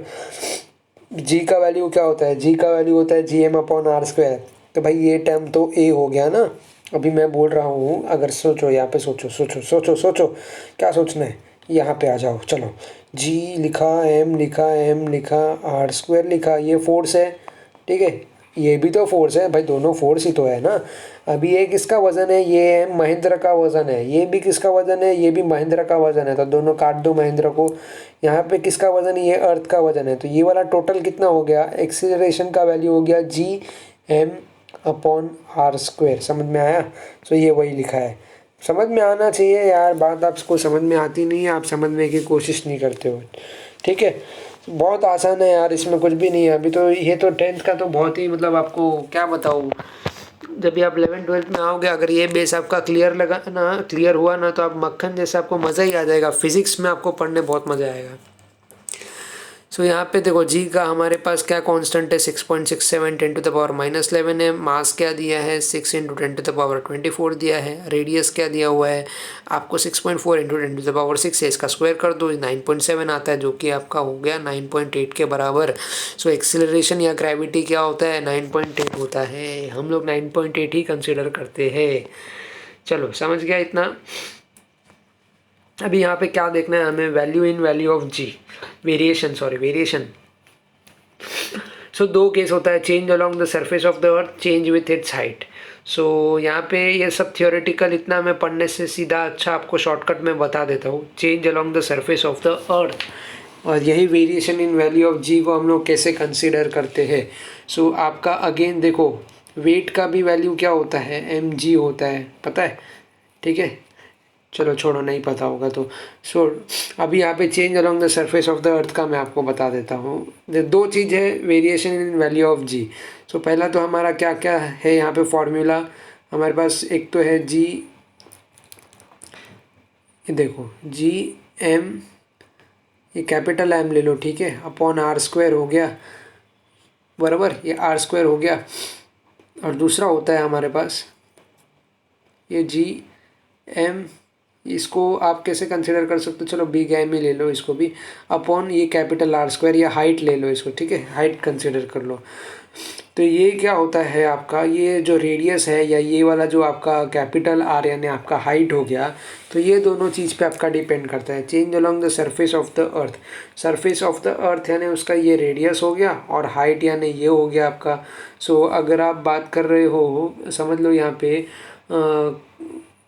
जी का वैल्यू क्या होता है, जी का वैल्यू होता है G M upon R square. तो भाई ये टर्म तो ए हो गया ना। अभी मैं बोल रहा हूँ, अगर सोचो यहाँ पे, सोचो सोचो सोचो सोचो क्या सोचना है, यहाँ पे आ जाओ, चलो। जी लिखा, एम लिखा, एम लिखा, आर स्क्वायर लिखा, ये फोर्स है, ठीक है। ये भी तो फोर्स है भाई, दोनों फोर्स ही तो है ना। अभी ये किसका वजन है, ये एम महेंद्र का वजन है, ये भी किसका वजन है, ये भी महेंद्र का वजन है, तो दोनों काट दो महेंद्र को। यहाँ पे किसका वजन है, ये अर्थ का वजन है, तो ये वाला टोटल कितना हो गया, एक्सीलरेशन का वैल्यू हो गया G M upon R square. समझ में आया। सो ये वही लिखा है, समझ में आना चाहिए यार, बात आपको समझ में आती नहीं है, आप समझने की कोशिश नहीं करते हो, ठीक है। बहुत आसान है यार, इसमें कुछ भी नहीं है। अभी तो ये तो 10th का तो बहुत ही, मतलब आपको क्या बताऊँ, जब भी आप 11th-12th में आओगे, अगर ये बेस आपका क्लियर हुआ ना, तो आप मक्खन जैसा, आपको मज़ा ही आ जाएगा। फिजिक्स में आपको पढ़ने बहुत मज़ा आएगा। सो यहाँ पे देखो जी का हमारे पास क्या कांस्टेंट है, 6.67 10⁻11 है। मास क्या दिया है, 6 × 10⁻24 दिया है। रेडियस क्या दिया हुआ है आपको, 6.4 × 10⁻6 है। इसका स्क्वायर कर दो, 9.7 आता है, जो कि आपका हो गया 9.8 के बराबर। सो एक्सीलरेशन या ग्रेविटी क्या होता है, 9.8 होता है। हम लोग 9.8 ही कंसिडर करते हैं। चलो समझ गया इतना। अभी यहाँ पे क्या देखना है हमें, value in value of g, variation. So दो केस होता है, change along the surface of the earth, change with its height. So यहाँ पे ये सब थियोरेटिकल इतना मैं पढ़ने से सीधा अच्छा आपको शॉर्टकट में बता देता हूँ, change along the surface of the अर्थ। और यही वेरिएशन इन वैल्यू ऑफ जी को हम लोग कैसे कंसिडर करते हैं। सो आपका अगेन देखो, वेट का भी वैल्यू क्या होता है, एम जी होता है, पता है, ठीक है। चलो छोड़ो, नहीं पता होगा तो। सो अभी यहाँ पे change along the surface of the अर्थ का मैं आपको बता देता हूँ। दो चीज़ है, वेरिएशन इन वैल्यू ऑफ जी। सो पहला तो हमारा क्या क्या है यहाँ पे फॉर्मूला हमारे पास, एक तो है जी, ये देखो जी एम, ये कैपिटल एम ले लो, ठीक है, अपॉन आर स्क्वायर हो गया, बराबर, ये आर स्क्वायर हो गया। और दूसरा होता है हमारे पास ये जी एम, इसको आप कैसे कंसिडर कर सकते हो, चलो बिग एम ही ले लो इसको भी, अपॉन ये कैपिटल आर स्क्वायर, या हाइट ले लो इसको, ठीक है, हाइट कंसिडर कर लो। तो ये क्या होता है आपका, ये जो रेडियस है या ये वाला जो आपका कैपिटल आर यानी आपका हाइट हो गया, तो ये दोनों चीज़ पे आपका डिपेंड करता है। Change along the surface of the earth, surface of the अर्थ यानी उसका ये रेडियस हो गया, और हाइट यानी ये हो गया आपका। सो अगर आप बात कर रहे हो, समझ लो यहाँ पे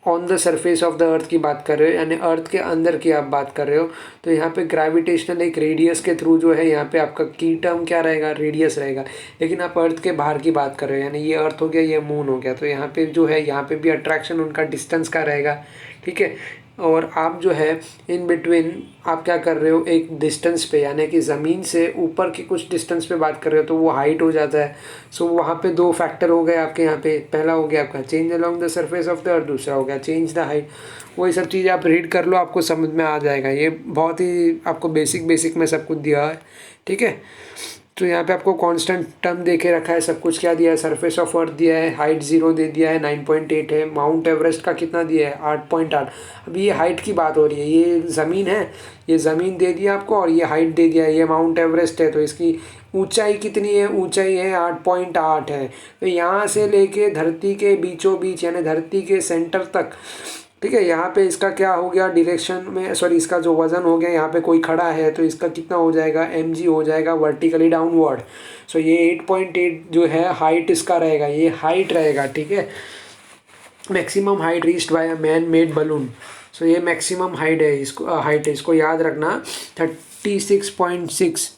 on the surface of the अर्थ की बात कर रहे हो, यानी अर्थ के अंदर की आप बात कर रहे हो, तो यहाँ पे ग्रेविटेशनल एक रेडियस के थ्रू जो है, यहाँ पे आपका की टर्म क्या रहेगा, रेडियस रहेगा। लेकिन आप अर्थ के बाहर की बात कर रहे हो, यानी ये अर्थ हो गया, ये मून हो गया, तो यहाँ पे जो है, यहाँ पे भी अट्रैक्शन उनका डिस्टेंस का रहेगा, ठीक है। और आप जो है इन बिटवीन आप क्या कर रहे हो, एक डिस्टेंस पे, यानी कि ज़मीन से ऊपर की कुछ डिस्टेंस पे बात कर रहे हो, तो वो हाइट हो जाता है। सो वहाँ पे दो फैक्टर हो गए आपके यहाँ पे, पहला हो गया आपका change along the surface of the अर्थ, दूसरा हो गया चेंज द हाइट। वही सब चीज़ें आप रीड कर लो, आपको समझ में आ जाएगा। ये बहुत ही आपको बेसिक में सब कुछ दिया है, ठीक है। तो यहाँ पे आपको कांस्टेंट टर्म दे के रखा है, सब कुछ क्या दिया है, सरफेस ऑफ अर्थ दिया है, हाइट 0 दे दिया है, 9.8 है, माउंट एवरेस्ट का कितना दिया है 8.8। अभी ये हाइट की बात हो रही है, ये ज़मीन है, ये ज़मीन दे दिया आपको और ये हाइट दे दिया है, ये माउंट एवरेस्ट है, तो इसकी ऊंचाई कितनी है, ऊंचाई है 8.8 है। तो यहाँ से लेके धरती के बीचों बीच यानी धरती के सेंटर तक, ठीक है, यहाँ पे इसका क्या हो गया डायरेक्शन में, सॉरी इसका जो वज़न हो गया, यहाँ पे कोई खड़ा है तो इसका कितना हो जाएगा mg हो जाएगा वर्टिकली डाउनवर्ड। सो ये 8.8 जो है हाइट इसका रहेगा, ये हाइट रहेगा, ठीक है। Maximum height reached by a man made balloon. So ये मैक्सिमम हाइट है, इसको याद रखना 36.6।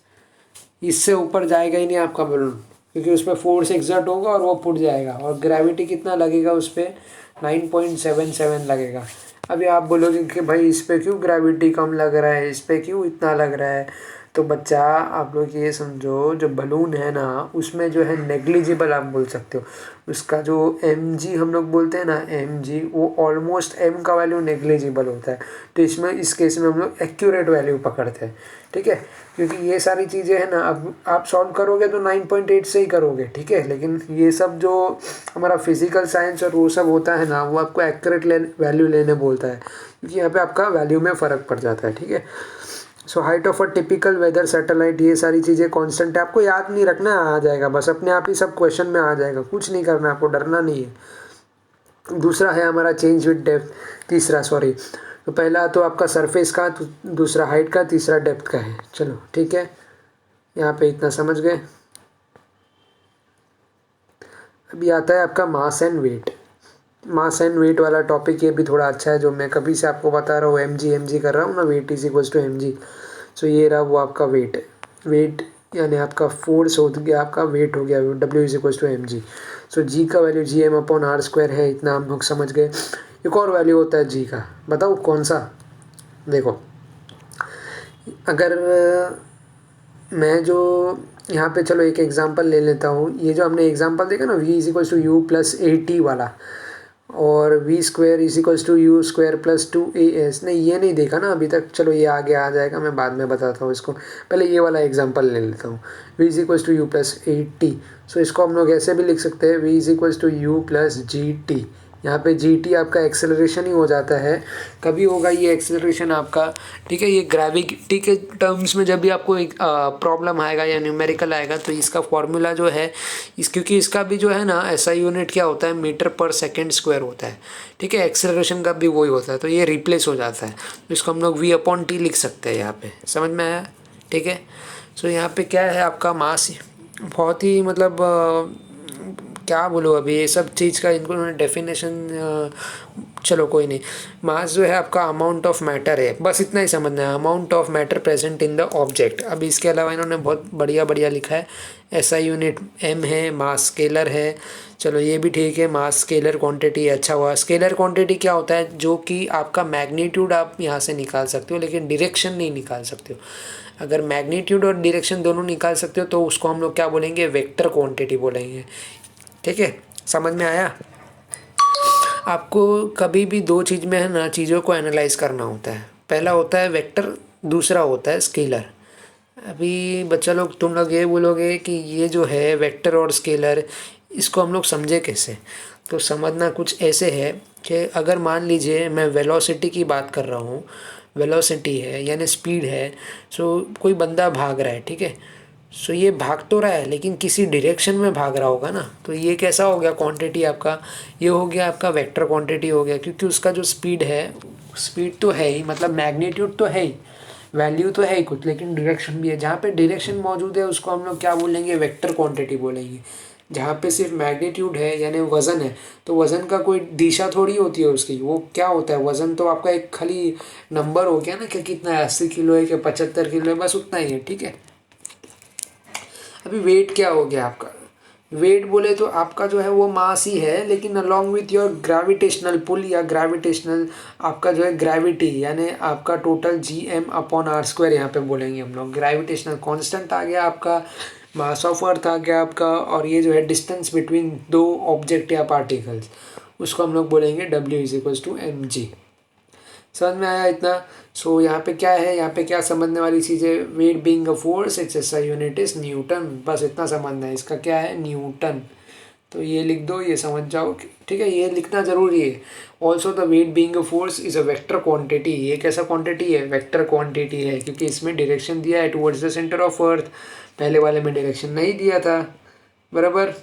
इससे ऊपर जाएगा ही नहीं आपका बलून, क्योंकि उस पर फोर्स एक्सर्ट होगा और वो फूट जाएगा। और ग्रेविटी कितना लगेगा उस पर, 9.77 लगेगा। अभी आप बोलोगे कि भाई इस पर क्यों ग्रेविटी कम लग रहा है, इस पर क्यों इतना लग रहा है। तो बच्चा आप लोग ये समझो, जो बलून है ना उसमें जो है नेग्लिजिबल आप बोल सकते हो, उसका जो mg हम लोग बोलते हैं ना mg, वो ऑलमोस्ट m का वैल्यू नेग्लिजिबल होता है। तो इसमें इस केस में हम लोग एक्यूरेट वैल्यू पकड़ते हैं, ठीक है। क्योंकि ये सारी चीज़ें हैं ना, अब आप सॉल्व करोगे तो 9.8 से ही करोगे, ठीक है। लेकिन ये सब जो हमारा फिजिकल साइंस और वो सब होता है ना, वो आपको एक्यूरेट वैल्यू लेने बोलता है, क्योंकि यहाँ पे आपका वैल्यू में फ़र्क पड़ जाता है, ठीक है। So height of a typical weather satellite, ये सारी चीज़ें कांस्टेंट है, आपको याद नहीं रखना, आ जाएगा बस अपने आप ही, सब क्वेश्चन में आ जाएगा, कुछ नहीं करना, आपको डरना नहीं है। दूसरा है हमारा चेंज विद डेप्थ, तीसरा सॉरी, तो पहला तो आपका सरफेस का, दूसरा हाइट का, तीसरा डेप्थ का है। चलो ठीक है, यहाँ पे इतना समझ गए। अभी आता है आपका mass and weight. Mass and weight वाला टॉपिक ये भी थोड़ा अच्छा है, जो मैं कभी से आपको बता रहा हूँ, एम जी कर रहा हूँ ना, weight is equals to mg। सो ये रहा वो आपका वेट, वेट यानी आपका फोर्स हो गया, आपका वेट हो गया, W is equals to mg। सो g का वैल्यू gm/r² है, इतना हम लोग समझ गए। एक और वैल्यू होता है g का, बताओ कौन सा। देखो अगर मैं जो यहाँ पे, चलो एक एग्जांपल ले लेता हूँ, ये जो हमने एग्जांपल देखा ना, v is equals to u plus AT वाला, और v² is equals to u² plus 2as, नहीं ये नहीं देखा ना अभी तक, चलो ये आगे आ जाएगा, मैं बाद में बताता हूँ इसको, पहले ये वाला एग्जांपल ले लेता हूँ। v is equals to u plus AT, so इसको हम लोग ऐसे भी लिख सकते हैं, v is equals to u plus GT। यहाँ पे GT आपका एक्सेलरेशन ही हो जाता है, कभी होगा ये एक्सेलरेशन आपका, ठीक है। ये ग्रेविटी के टर्म्स में जब भी आपको एक प्रॉब्लम आएगा या न्यूमेरिकल आएगा, तो इसका फॉर्मूला जो है क्योंकि इसका भी जो है ना ऐसा यूनिट क्या होता है, मीटर पर सेकेंड स्क्वायर होता है, ठीक है। एक्सेलरेशन का भी वही होता है, तो ये रिप्लेस हो जाता है, तो इसको हम लोग v/t लिख सकते हैं यहाँ पे, समझ में आया, ठीक है। सो यहाँ पे क्या है आपका मास, बहुत ही मतलब क्या बोलो अभी ये सब चीज़ का इनको डेफिनेशन, चलो कोई नहीं। मास जो है आपका अमाउंट ऑफ मैटर है, बस इतना ही समझना है, amount of matter present in the object. अभी इसके अलावा इन्होंने बहुत बढ़िया बढ़िया लिखा है, ऐसा यूनिट m है, मास स्केलर है, चलो ये भी ठीक है, मास स्केलर क्वांटिटी, अच्छा हुआ। स्केलर क्वांटिटी क्या होता है, जो कि आपका मैग्नीट्यूड आप यहाँ से निकाल सकते हो, लेकिन डायरेक्शन नहीं निकाल सकते हो। अगर मैग्नीट्यूड और डायरेक्शन दोनों निकाल सकते हो तो उसको हम लोग क्या बोलेंगे, वेक्टर क्वांटिटी बोलेंगे, ठीक है। समझ में आया। आपको कभी भी दो चीज़ में है ना चीज़ों को एनालाइज करना होता है, पहला होता है वेक्टर, दूसरा होता है स्केलर। अभी बच्चा लोग तुम लोग ये बोलोगे कि ये जो है वेक्टर और स्केलर, इसको हम लोग समझे कैसे, तो समझना कुछ ऐसे है कि अगर मान लीजिए मैं वेलोसिटी की बात कर रहा हूँ, वेलोसिटी है यानी स्पीड है, सो कोई बंदा भाग रहा है, ठीक है। सो ये भाग तो रहा है लेकिन किसी डायरेक्शन में भाग रहा होगा ना, तो ये कैसा हो गया क्वांटिटी आपका, ये हो गया आपका वेक्टर क्वांटिटी हो गया, क्योंकि उसका जो स्पीड है, स्पीड तो है ही, मतलब मैग्नीट्यूड तो है ही, वैल्यू तो है ही कुछ, लेकिन डायरेक्शन भी है। जहाँ पे डायरेक्शन मौजूद है उसको हम लोग क्या बोलेंगे, वेक्टर क्वांटिटी बोलेंगे। जहाँ पे सिर्फ मैग्नीट्यूड है यानी वज़न है, तो वज़न का कोई दिशा थोड़ी होती है उसकी, वो क्या होता है, वज़न तो आपका एक खाली नंबर हो गया ना कि कितना है, 80 किलो है कि 75 किलो है, बस उतना ही है, ठीक है। अभी वेट क्या हो गया आपका, वेट बोले तो आपका जो है वो मास ही है, लेकिन along with your gravitational pull या ग्रेविटेशनल आपका जो है ग्रेविटी, यानी आपका टोटल gm/r², यहाँ पे बोलेंगे हम लोग। ग्रेविटेशनल कांस्टेंट आ गया आपका, मास ऑफ अर्थ आ गया आपका, और ये जो है डिस्टेंस बिटवीन दो ऑब्जेक्ट या पार्टिकल्स, उसको हम लोग बोलेंगे W is equals to mg। समझ में आया इतना? सो यहाँ पे क्या है, यहाँ पे क्या समझने वाली चीज़ है, weight being a force its SI unit is Newton, बस इतना समझना है। इसका क्या है, न्यूटन। तो ये लिख दो, ये समझ जाओ, ठीक है, ये लिखना ज़रूरी है। Also the weight being a force is a vector quantity, ये कैसा क्वांटिटी है, वेक्टर क्वांटिटी है, क्योंकि इसमें डायरेक्शन दिया है towards the centre of earth, पहले वाले में डायरेक्शन नहीं दिया था। बराबर,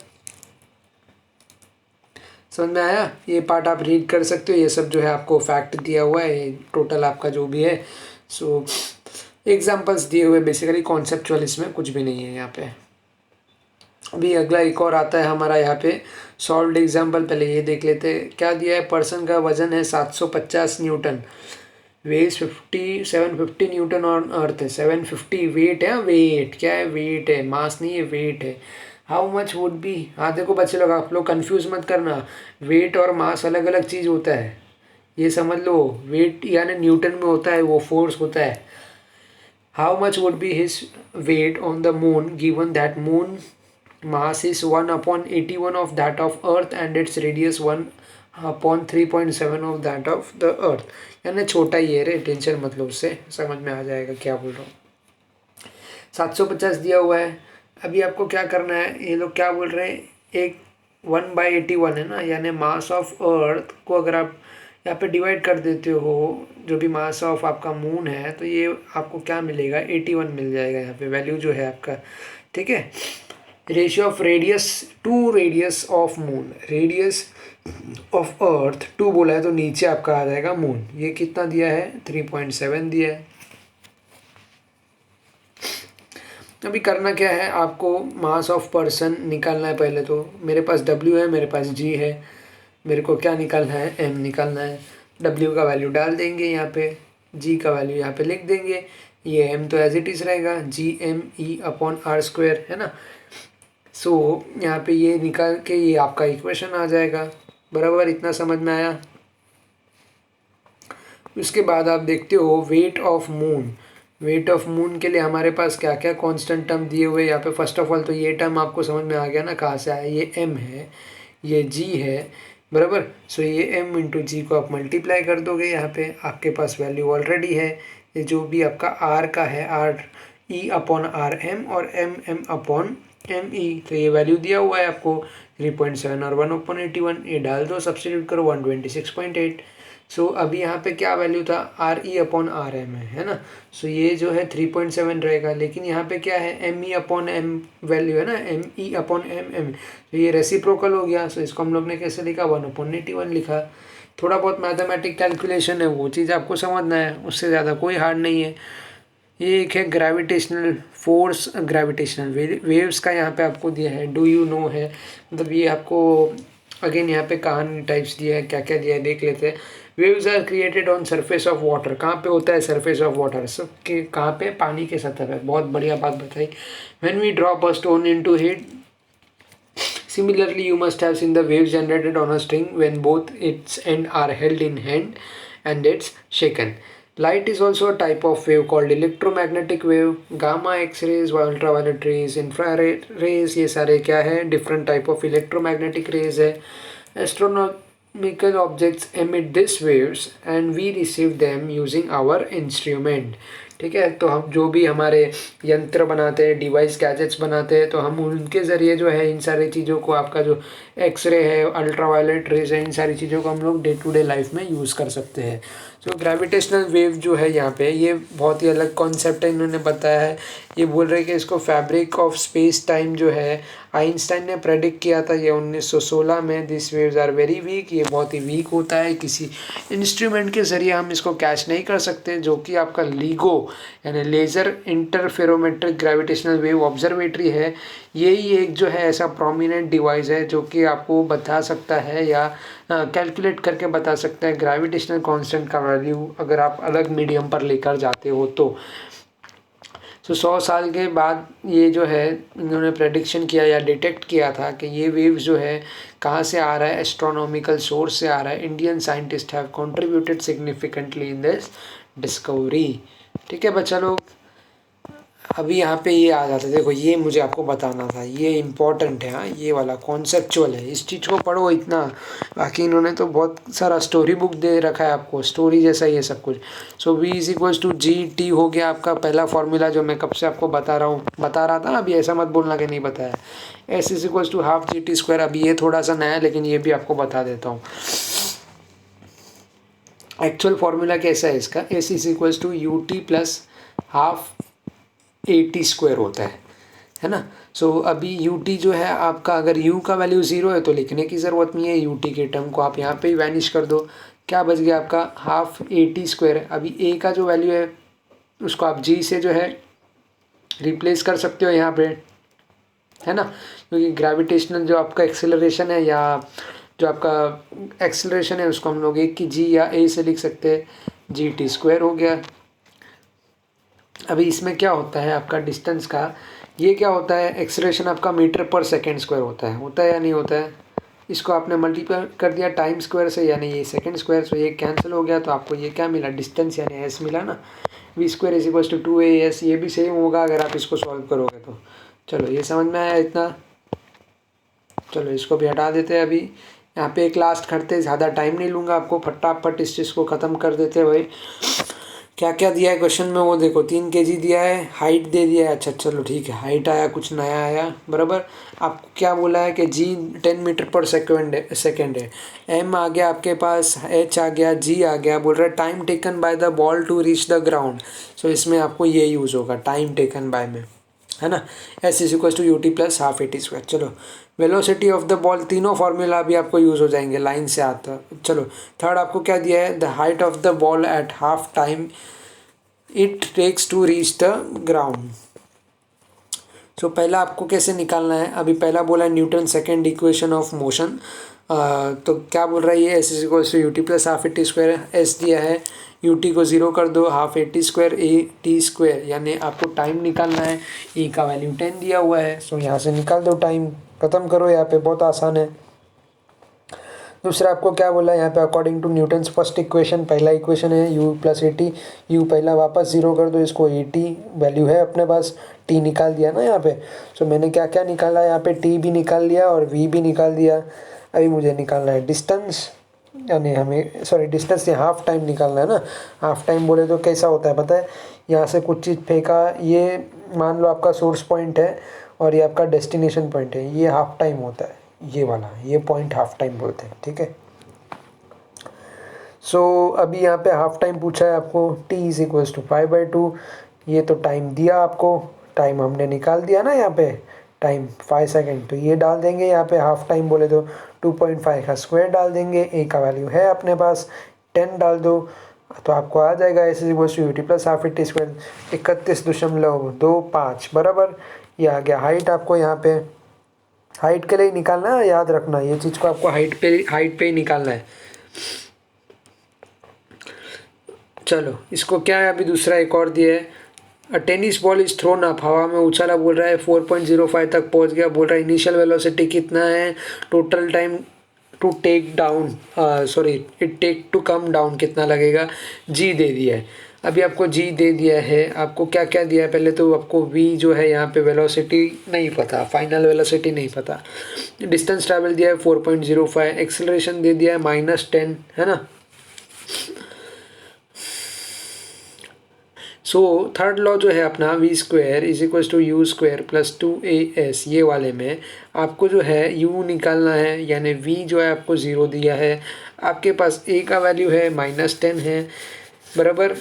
समझ में आया? ये पार्ट आप रीड कर सकते हो, ये सब जो है आपको फैक्ट दिया हुआ है टोटल आपका जो भी है। सो एग्जांपल्स दिए हुए, बेसिकली कॉन्सेप्चुअल इसमें कुछ भी नहीं है यहाँ पे। अभी अगला एक और आता है हमारा यहाँ पे सॉल्व्ड एग्जांपल। पहले ये देख लेते हैं क्या दिया है। पर्सन का वजन है 750 Newton, weighs 750 Newton on earth है। 750 वेट है, वेट क्या है, वेट है, मास नहीं है, वेट है। हाउ मच वुड बी, हाँ देखो बच्चे लोग, आप लोग कंफ्यूज मत करना, वेट और मास अलग अलग चीज़ होता है, ये समझ लो। वेट यानी न्यूटन में होता है, वो फोर्स होता है। How much would be his weight on the moon given that moon mass is 1/81 of that of earth and its radius 1/3.7 of that of the earth। यानी छोटा ही है रे, टेंशन मत लो, उससे समझ में आ जाएगा क्या बोल रहा हूँ। 750 दिया हुआ है। अभी आपको क्या करना है, ये लोग क्या बोल रहे हैं, एक 1/81 है ना, यानी मास ऑफ अर्थ को अगर आप यहाँ पे डिवाइड कर देते हो, जो भी मास ऑफ आपका मून है, तो ये आपको क्या मिलेगा, 81 मिल जाएगा यहाँ पे वैल्यू जो है आपका, ठीक है। Ratio of radius to radius of moon, radius of earth 2 बोला है तो नीचे आपका आ जाएगा मून। ये कितना दिया है, 3.7 दिया है। अभी करना क्या है आपको, मास ऑफ पर्सन निकालना है पहले। तो मेरे पास W है, मेरे पास G है, मेरे को क्या निकालना है, M निकालना है। W का वैल्यू डाल देंगे यहाँ पे, G का वैल्यू यहाँ पे लिख देंगे, ये M तो एज इट इज़ रहेगा, GME/r² है ना। सो यहाँ पे ये निकाल के ये आपका इक्वेशन आ जाएगा। बराबर, इतना समझ में आया? उसके बाद आप देखते हो weight of moon. Weight of moon के लिए हमारे पास क्या क्या कांस्टेंट टर्म दिए हुए यहाँ पे। फर्स्ट ऑफ ऑल तो ये टर्म आपको समझ में आ गया ना, कहाँ से आया, ये M है, ये G है। बराबर, सो ये M इंटू जी को आप मल्टीप्लाई कर दोगे, यहाँ पे आपके पास वैल्यू ऑलरेडी है। ये जो भी आपका R का है, RE/RM और MM/ME, तो ये वैल्यू दिया हुआ है आपको 3.7 और 1/81। ये डाल दो, सब्स्टिट्यूट करो, 126.8। सो अभी यहाँ पे क्या वैल्यू था, RE/RM है ना। सो ये जो है 3.7 रहेगा, लेकिन यहाँ पे क्या है, ME/M वैल्यू है ना, ME/MM, तो ये रेसिप्रोकल हो गया। सो इसको हम लोग ने कैसे लिखा, 1/81 लिखा। थोड़ा बहुत मैथमेटिक कैलकुलेशन है, वो चीज़ आपको समझना है, उससे ज़्यादा कोई हार्ड नहीं है। ये एक है ग्रेविटेशनल फोर्स, ग्रेविटेशनल वेव्स का यहाँ पे आपको दिया है, डू यू नो है, मतलब ये आपको अगेन यहाँ पे कहानी टाइप्स दिया है, क्या क्या दिया है देख लेते हैं। Waves are created on surface of water, कहाँ पे होता है सरफेस ऑफ वाटर, सब के कहाँ पे, पानी के सतह पे। बहुत बढ़िया बात बताई। When we drop a stone into hit, similarly you must have seen the waves generated on a string when both its ends are held in hand and it's shaken। Light is also a type of wave called electromagnetic wave। Gamma, X-rays, ultraviolet rays, infrared rays, ये सारे क्या है, different type of electromagnetic rays है। Astronomical objects emit these waves and we receive them using our instrument। ठीक है, तो हम जो भी हमारे यंत्र बनाते हैं, डिवाइस गैजेट्स बनाते हैं, तो हम उनके ज़रिए जो है इन सारी चीज़ों को, आपका जो एक्सरे है, अल्ट्रावायलेट रेज है, इन सारी चीज़ों को हम लोग डे टू डे लाइफ में यूज़ कर सकते हैं। तो ग्रेविटेशनल वेव जो है यहाँ पे, ये बहुत ही अलग कॉन्सेप्ट है, इन्होंने बताया है। ये बोल रहे हैं कि इसको फैब्रिक ऑफ स्पेस टाइम जो है, आइंस्टाइन ने प्रेडिक्ट किया था ये 1916 में। This waves are very weak, ये बहुत ही वीक होता है, किसी इंस्ट्रूमेंट के ज़रिए हम इसको कैच नहीं कर सकते, जो कि आपका LIGO यानी laser interferometric gravitational wave observatory है। यही एक जो है ऐसा प्रोमिनेंट डिवाइस है जो कि आपको बता सकता है या कैलकुलेट करके बता सकता है ग्रेविटेशनल कांस्टेंट का वैल्यू, अगर आप अलग मीडियम पर लेकर जाते हो तो। 100 साल के बाद ये जो है इन्होंने प्रेडिक्शन किया या डिटेक्ट किया था कि ये वेव्स जो है कहाँ से आ रहा है, एस्ट्रोनॉमिकल सोर्स से आ रहा है। Indian scientist have contributed significantly in this discovery. ठीक है बच्चा लोग, अभी यहाँ पे ये आ जाता है, देखो ये मुझे आपको बताना था, ये इम्पोर्टेंट है। हाँ, ये वाला कॉन्सेप्चुअल है, इस चीज़ को पढ़ो इतना। बाकी इन्होंने तो बहुत सारा स्टोरी बुक दे रखा है आपको, स्टोरी जैसा ये सब कुछ। So V is equals to g t हो गया आपका पहला फॉर्मूला, जो मैं कब से आपको बता रहा था ना। अभी ऐसा मत बोलना कि नहीं बताया। S is equals to half g t square, अभी ये थोड़ा सा नया है लेकिन ये भी आपको बता देता हूँ। एक्चुअल फॉर्मूला कैसा है इसका, S is equals to u t plus half a t square होता है ना। सो अभी यू टी जो है आपका, अगर u का वैल्यू 0 है तो लिखने की ज़रूरत नहीं है, यू टी के टर्म को आप यहाँ पे ही वैनिश कर दो। क्या बच गया आपका, हाफ ए टी स्क्वायर। अभी a का जो वैल्यू है उसको आप g से जो है रिप्लेस कर सकते हो यहाँ पे, है ना। क्योंकि ग्रेविटेशनल जो आपका एक्सेलरेशन है, या जो आपका एक्सेलरेशन है, उसको हम लोग एक की g या a से लिख सकते हैं, जी टी स्क्वायर हो गया। अभी इसमें क्या होता है आपका डिस्टेंस का, ये क्या होता है, एक्सेलरेशन आपका मीटर पर सेकेंड स्क्वायर होता है या नहीं होता है। इसको आपने मल्टीप्लाई कर दिया टाइम स्क्वायर से, यानी ये सेकेंड स्क्वायर, सो ये कैंसिल हो गया, तो आपको ये क्या मिला, डिस्टेंस यानी एस मिला ना। V square is equals to 2AS, ये भी सेम होगा अगर आप इसको सॉल्व करोगे तो। चलो ये समझ में आया इतना। चलो इसको भी हटा देते हैं। अभी यहाँ पे एक लास्ट करते, ज़्यादा टाइम नहीं लूँगा आपको, फटाफट इस चीज़ को ख़त्म कर देते हैं भाई। क्या क्या दिया है क्वेश्चन में वो देखो, 3 kg दिया है, हाइट दे दिया है। अच्छा चलो ठीक है, हाइट आया, कुछ नया आया बराबर। आपको क्या बोला है कि g 10 मीटर पर सेकेंड है। m आ गया आपके पास, h आ गया, g आ गया। बोल रहा है time taken by the ball to reach the ground. So इसमें आपको ये यूज़ होगा, टाइम टेकन बाय में, है ना। S is equal to u t plus half a t square. चलो वेलोसिटी ऑफ द बॉल, तीनों फार्मूला भी आपको यूज़ हो जाएंगे, लाइन से आता। चलो थर्ड आपको क्या दिया है, the height of the ball at half time it takes to reach the ground. So पहला आपको कैसे निकालना है, अभी पहला बोला है Newton second equation of motion. तो क्या बोल रहा है ये, s is equals to u t plus half a t square. S दिया है, यू टी को 0 कर दो, half a t square a t square, यानी आपको टाइम निकालना है। ए का वैल्यू 10 दिया हुआ है, सो यहाँ से निकाल दो टाइम, ख़त्म करो। यहाँ पे बहुत आसान है। दूसरा आपको क्या बोला है यहाँ पे, according to Newton's first equation, पहला इक्वेशन है u plus a t, u पहला वापस 0 कर दो, इसको ए टी वैल्यू है अपने पास, t निकाल दिया ना यहाँ पे। सो मैंने क्या क्या निकाला यहाँ पे, t भी निकाल लिया और v भी निकाल दिया। अभी मुझे निकालना है डिस्टेंस, यानी हमें सॉरी डिस्टेंस से हाफ टाइम निकालना है ना। हाफ टाइम बोले तो कैसा होता है पता है, यहाँ से कुछ चीज़ फेंका, ये मान लो आपका सोर्स पॉइंट है और ये आपका डेस्टिनेशन पॉइंट है, ये हाफ टाइम होता है, ये वाला, ये पॉइंट हाफ टाइम बोलते हैं, ठीक है। सो अभी यहाँ पे हाफ टाइम पूछा है आपको, t इज इक्वल्स टू 5/2। ये तो टाइम दिया आपको, टाइम हमने निकाल दिया ना यहाँ पे, टाइम 5 सेकेंड, तो ये डाल देंगे यहाँ पे। हाफ टाइम बोले तो 2.5 का स्क्वायर डाल देंगे, a का वैल्यू है अपने पास 10 डाल दो, तो आपको आ जाएगा S is equals to u t plus half a t square 31.25 बराबर। ये आ गया हाइट। आपको यहाँ पे हाइट के लिए निकालना है, याद रखना ये चीज़ को, आपको हाइट पे ही निकालना है। चलो इसको क्या है, अभी दूसरा एक और दिया है, tennis ball is throne up, हवा में उछाला, बोल रहा है 4.05 तक पहुंच गया। बोल रहा है इनिशियल वेलोसिटी कितना है, total time to take down sorry it take to come down कितना लगेगा, जी दे दिया है। अभी आपको जी दे दिया है, आपको क्या क्या दिया है, पहले तो आपको वी जो है यहाँ पे वेलोसिटी नहीं पता, फाइनल वेलोसिटी नहीं पता। डिस्टेंस ट्रैवल दिया है 4.05, एक्सेलरेशन दे दिया है -10, है ना। सो थर्ड लॉ जो है अपना, v square is equals to u square plus 2AS, ये वाले में आपको जो है u निकालना है, यानी v जो है आपको 0 दिया है, आपके पास a का वैल्यू है -10 है बराबर।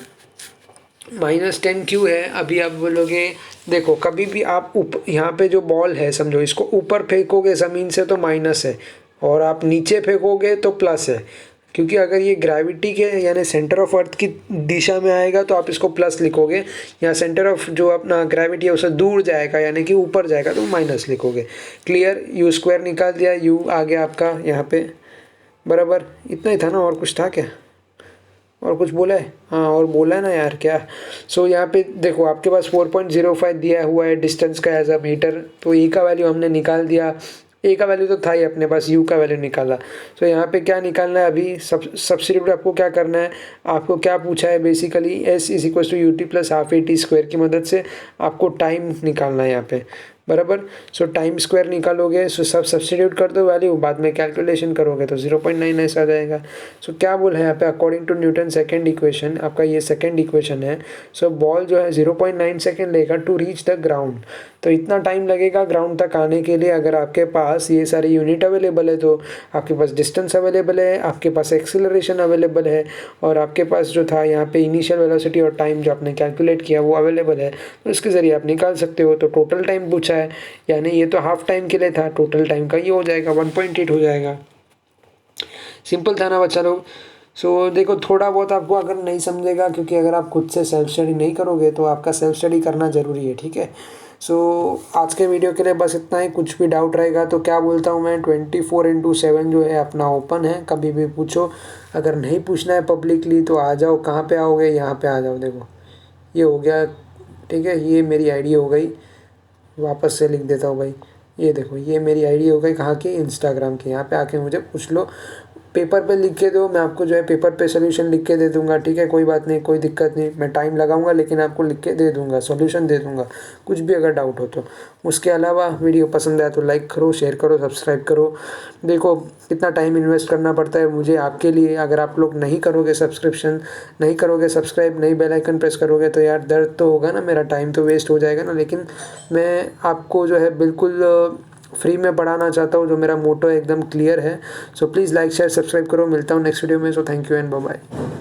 -10 क्यों है, अभी आप बोलोगे देखो, कभी भी आप यहाँ पे जो बॉल है समझो, इसको ऊपर फेंकोगे ज़मीन से तो माइनस है, और आप नीचे फेंकोगे तो प्लस है। क्योंकि अगर ये ग्रेविटी के यानी सेंटर ऑफ अर्थ की दिशा में आएगा तो आप इसको प्लस लिखोगे, या सेंटर ऑफ जो अपना ग्रेविटी है उससे दूर जाएगा यानी कि ऊपर जाएगा तो माइनस लिखोगे। क्लियर, यू स्क्वायर निकाल दिया, यू आ गया आपका यहाँ पे बराबर। इतना ही था ना, और कुछ था क्या, और कुछ बोला है, हाँ और बोला है ना यार क्या। सो यहाँ पे देखो आपके पास 4.05 दिया हुआ है डिस्टेंस का एज अ मीटर, तो ई का वैल्यू हमने निकाल दिया, ए का वैल्यू तो था ही अपने पास, यू का वैल्यू निकाला। तो यहाँ पे क्या निकालना है अभी, सब्स्टिट्यूट आपको क्या करना है, आपको क्या पूछा है basically, S is equal to u t plus half a t square की मदद से आपको टाइम निकालना है यहाँ पे, बराबर। सो टाइम स्क्वायर निकालोगे, सो सब सब्स्टिट्यूट कर दो वैल्यू, बाद में कैलकुलेशन करोगे तो 0.9 ऐसा आ जाएगा। सो क्या बोला है यहाँ पे, according to Newton second equation, आपका ये सेकेंड इक्वेशन है। सो बॉल जो है 0.9 सेकेंड लेगा टू रीच द ग्राउंड। तो इतना टाइम लगेगा ग्राउंड तक आने के लिए। अगर आपके पास ये सारी यूनिट अवेलेबल है तो आपके पास डिस्टेंस अवेलेबल है, आपके पास एक्सेलरेशन अवेलेबल है, और आपके पास जो था यहाँ पे इनिशियल वेलोसिटी और टाइम जो आपने कैलकुलेट किया वो अवेलेबल है, तो इसके ज़रिए आप निकाल सकते हो। तो टोटल टाइम पूछा है, यानी ये तो हाफ टाइम के लिए था, टोटल टाइम का ये हो जाएगा 1.8 हो जाएगा। सिंपल था ना बच्चा लोग। सो देखो थोड़ा बहुत आपको अगर नहीं समझेगा, क्योंकि अगर आप खुद से सेल्फ स्टडी नहीं करोगे तो आपका सेल्फ स्टडी करना ज़रूरी है, ठीक है। सो आज के वीडियो के लिए बस इतना ही। कुछ भी डाउट रहेगा तो क्या बोलता हूँ मैं, 24/7 जो है अपना ओपन है, कभी भी पूछो। अगर नहीं पूछना है पब्लिकली तो आ जाओ, कहाँ पे आओगे, यहाँ पे आ जाओ। देखो ये हो गया, ठीक है, ये मेरी आईडी हो गई, वापस से लिख देता हूँ भाई। ये देखो ये मेरी आईडी हो गई, कहाँ की, इंस्टाग्राम की। यहाँ पे आके मुझे पूछ लो, पेपर पे लिख के दो, मैं आपको जो है पेपर पे सोल्यूशन लिख के दे दूंगा, ठीक है। कोई बात नहीं, कोई दिक्कत नहीं, मैं टाइम लगाऊंगा लेकिन आपको लिख के दे दूंगा, सोल्यूशन दे दूंगा, कुछ भी अगर डाउट हो तो। उसके अलावा वीडियो पसंद आया तो लाइक करो, शेयर करो, सब्सक्राइब करो। देखो कितना टाइम इन्वेस्ट करना पड़ता है मुझे आपके लिए। अगर आप लोग नहीं करोगे सब्सक्रिप्शन, नहीं करोगे सब्सक्राइब, नहीं बेल आइकन प्रेस करोगे तो यार दर्द तो होगा ना, मेरा टाइम तो वेस्ट हो जाएगा ना। लेकिन मैं आपको जो है बिल्कुल फ्री में पढ़ाना चाहता हूँ, जो मेरा मोटो है एकदम क्लियर है। So please like share subscribe करो। मिलता हूँ नेक्स्ट वीडियो में। So thank you and bye bye.